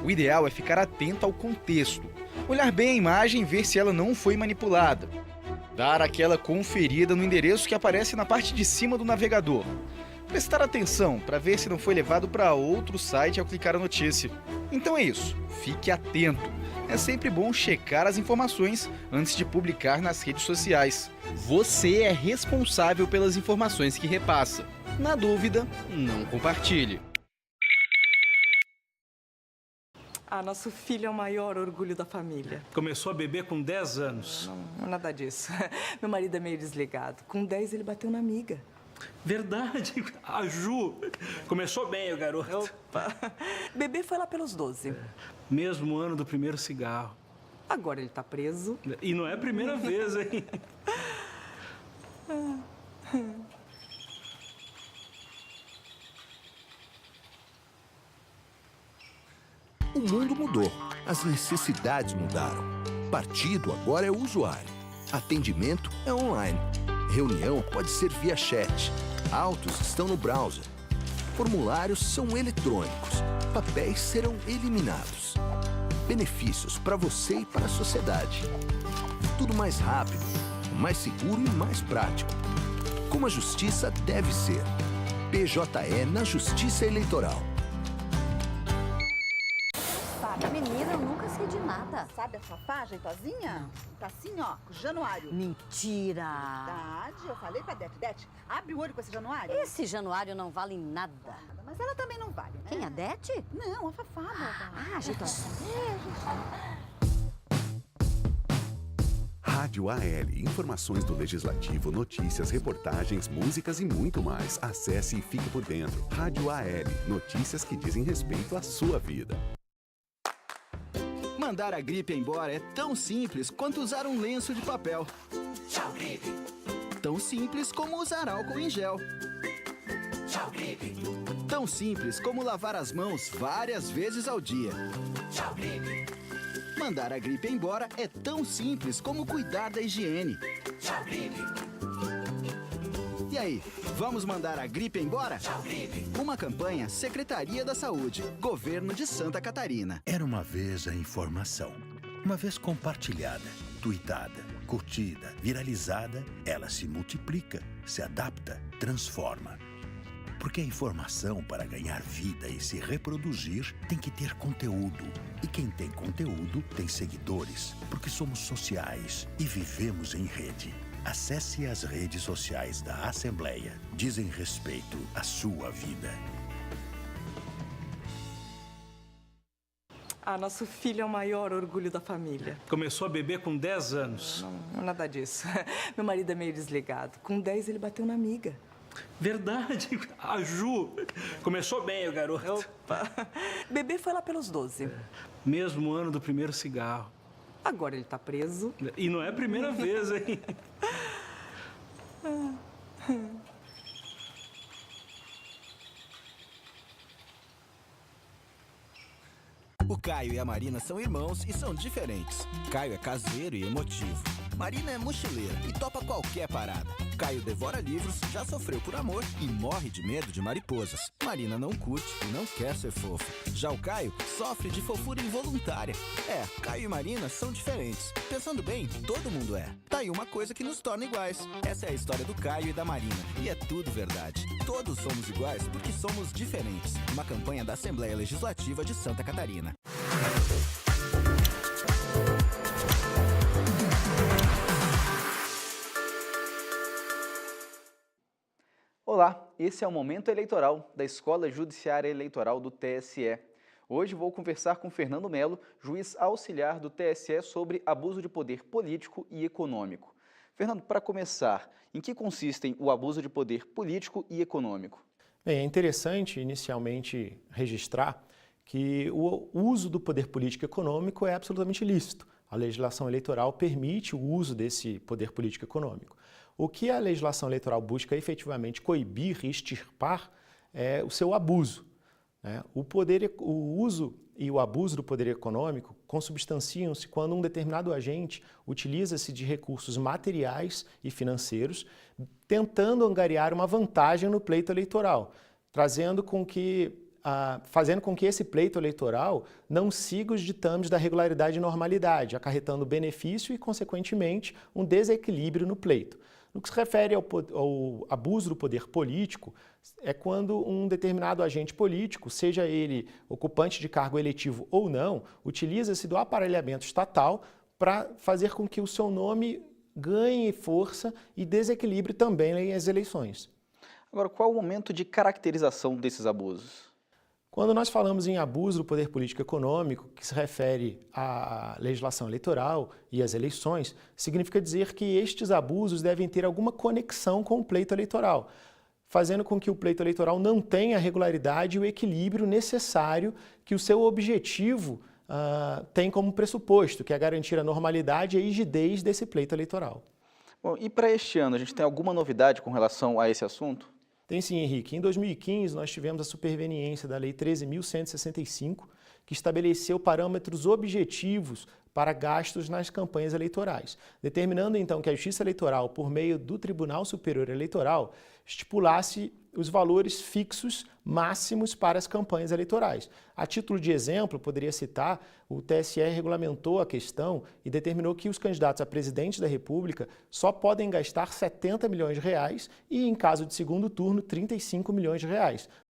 O ideal é ficar atento ao contexto. Olhar bem a imagem e ver se ela não foi manipulada. Dar aquela conferida no endereço que aparece na parte de cima do navegador. Prestar atenção para ver se não foi levado para outro site ao clicar a notícia. Então é isso, fique atento. É sempre bom checar as informações antes de publicar nas redes sociais. Você é responsável pelas informações que repassa. Na dúvida, não compartilhe.
Nosso filho é o maior orgulho da família.
Começou a beber com 10 anos.
Não, nada disso. Meu marido é meio desligado. Com 10 ele bateu na amiga.
Verdade, a Ju. Começou bem o garoto.
Opa. Bebê foi lá pelos 12.
Mesmo ano do primeiro cigarro.
Agora ele tá preso.
E não é a primeira vez, hein?
O mundo mudou, as necessidades mudaram. Partido agora é o usuário. Atendimento é online. Reunião pode ser via chat. Autos estão no browser. Formulários são eletrônicos. Papéis serão eliminados. Benefícios para você e para a sociedade. Tudo mais rápido, mais seguro e mais prático. Como a justiça deve ser. PJE na Justiça Eleitoral.
Menina, eu nunca sei de nada.
Sabe a Fafá, jeitosinha? Tá assim, ó, Januário.
Mentira.
Verdade, eu falei pra Dete. Abre o olho com esse Januário.
Esse Januário não vale nada.
Mas ela também não vale, né?
Quem, a Dete?
Não, a Fafá.
Jeitosinha.
Rádio AL, informações do Legislativo, notícias, reportagens, músicas e muito mais. Acesse e fique por dentro. Rádio AL, notícias que dizem respeito à sua vida.
Mandar a gripe embora é tão simples quanto usar um lenço de papel.
Tchau, gripe.
Tão simples como usar álcool em gel.
Tchau, gripe.
Tão simples como lavar as mãos várias vezes ao dia.
Tchau, gripe.
Mandar a gripe embora é tão simples como cuidar da higiene.
Tchau, gripe.
E aí, vamos mandar a gripe embora?
Tchau, gripe.
Uma campanha Secretaria da Saúde, Governo de Santa Catarina.
Era uma vez a informação. Uma vez compartilhada, tuitada, curtida, viralizada, ela se multiplica, se adapta, transforma. Porque a informação, para ganhar vida e se reproduzir, tem que ter conteúdo. E quem tem conteúdo tem seguidores, porque somos sociais e vivemos em rede. Acesse as redes sociais da Assembleia. Dizem respeito à sua vida.
Nosso filho é o maior orgulho da família.
Começou a beber com 10 anos.
Não, nada disso. Meu marido é meio desligado. Com 10 ele bateu na amiga.
Verdade, a Ju. Começou bem, o garoto.
Opa. Bebê foi lá pelos 12.
Mesmo ano do primeiro cigarro.
Agora ele tá preso.
E não é a primeira vez, hein?
O Caio e a Marina são irmãos e são diferentes. Caio é caseiro e emotivo. Marina é mochileira e topa qualquer parada. Caio devora livros, já sofreu por amor e morre de medo de mariposas. Marina não curte e não quer ser fofa. Já o Caio sofre de fofura involuntária. Caio e Marina são diferentes. Pensando bem, todo mundo é. Tá aí uma coisa que nos torna iguais. Essa é a história do Caio e da Marina. E é tudo verdade. Todos somos iguais porque somos diferentes. Uma campanha da Assembleia Legislativa de Santa Catarina.
Olá, esse é o Momento Eleitoral da Escola Judiciária Eleitoral do TSE. Hoje vou conversar com Fernando Melo, juiz auxiliar do TSE, sobre abuso de poder político e econômico. Fernando, para começar, em que consistem o abuso de poder político e econômico?
Bem, é interessante inicialmente registrar que o uso do poder político e econômico é absolutamente lícito. A legislação eleitoral permite o uso desse poder político e econômico. O que a legislação eleitoral busca efetivamente coibir e extirpar é o seu abuso. O uso e o abuso do poder econômico consubstanciam-se quando um determinado agente utiliza-se de recursos materiais e financeiros, tentando angariar uma vantagem no pleito eleitoral, fazendo com que esse pleito eleitoral não siga os ditames da regularidade e normalidade, acarretando benefício e, consequentemente, um desequilíbrio no pleito. No que se refere ao abuso do poder político, é quando um determinado agente político, seja ele ocupante de cargo eletivo ou não, utiliza-se do aparelhamento estatal para fazer com que o seu nome ganhe força e desequilibre também as eleições.
Agora, qual é o momento de caracterização desses abusos?
Quando nós falamos em abuso do poder político e econômico, que se refere à legislação eleitoral e às eleições, significa dizer que estes abusos devem ter alguma conexão com o pleito eleitoral, fazendo com que o pleito eleitoral não tenha a regularidade e o equilíbrio necessário que o seu objetivo tem como pressuposto, que é garantir a normalidade e a rigidez desse pleito eleitoral.
Bom, e para este ano, a gente tem alguma novidade com relação a esse assunto?
Tem sim, Henrique. Em 2015, nós tivemos a superveniência da Lei 13.165, que estabeleceu parâmetros objetivos para gastos nas campanhas eleitorais, determinando então que a Justiça Eleitoral, por meio do Tribunal Superior Eleitoral, estipulasse os valores fixos máximos para as campanhas eleitorais. A título de exemplo, poderia citar, o TSE regulamentou a questão e determinou que os candidatos a presidente da República só podem gastar R$ 70 milhões e, em caso de segundo turno, R$ 35 milhões.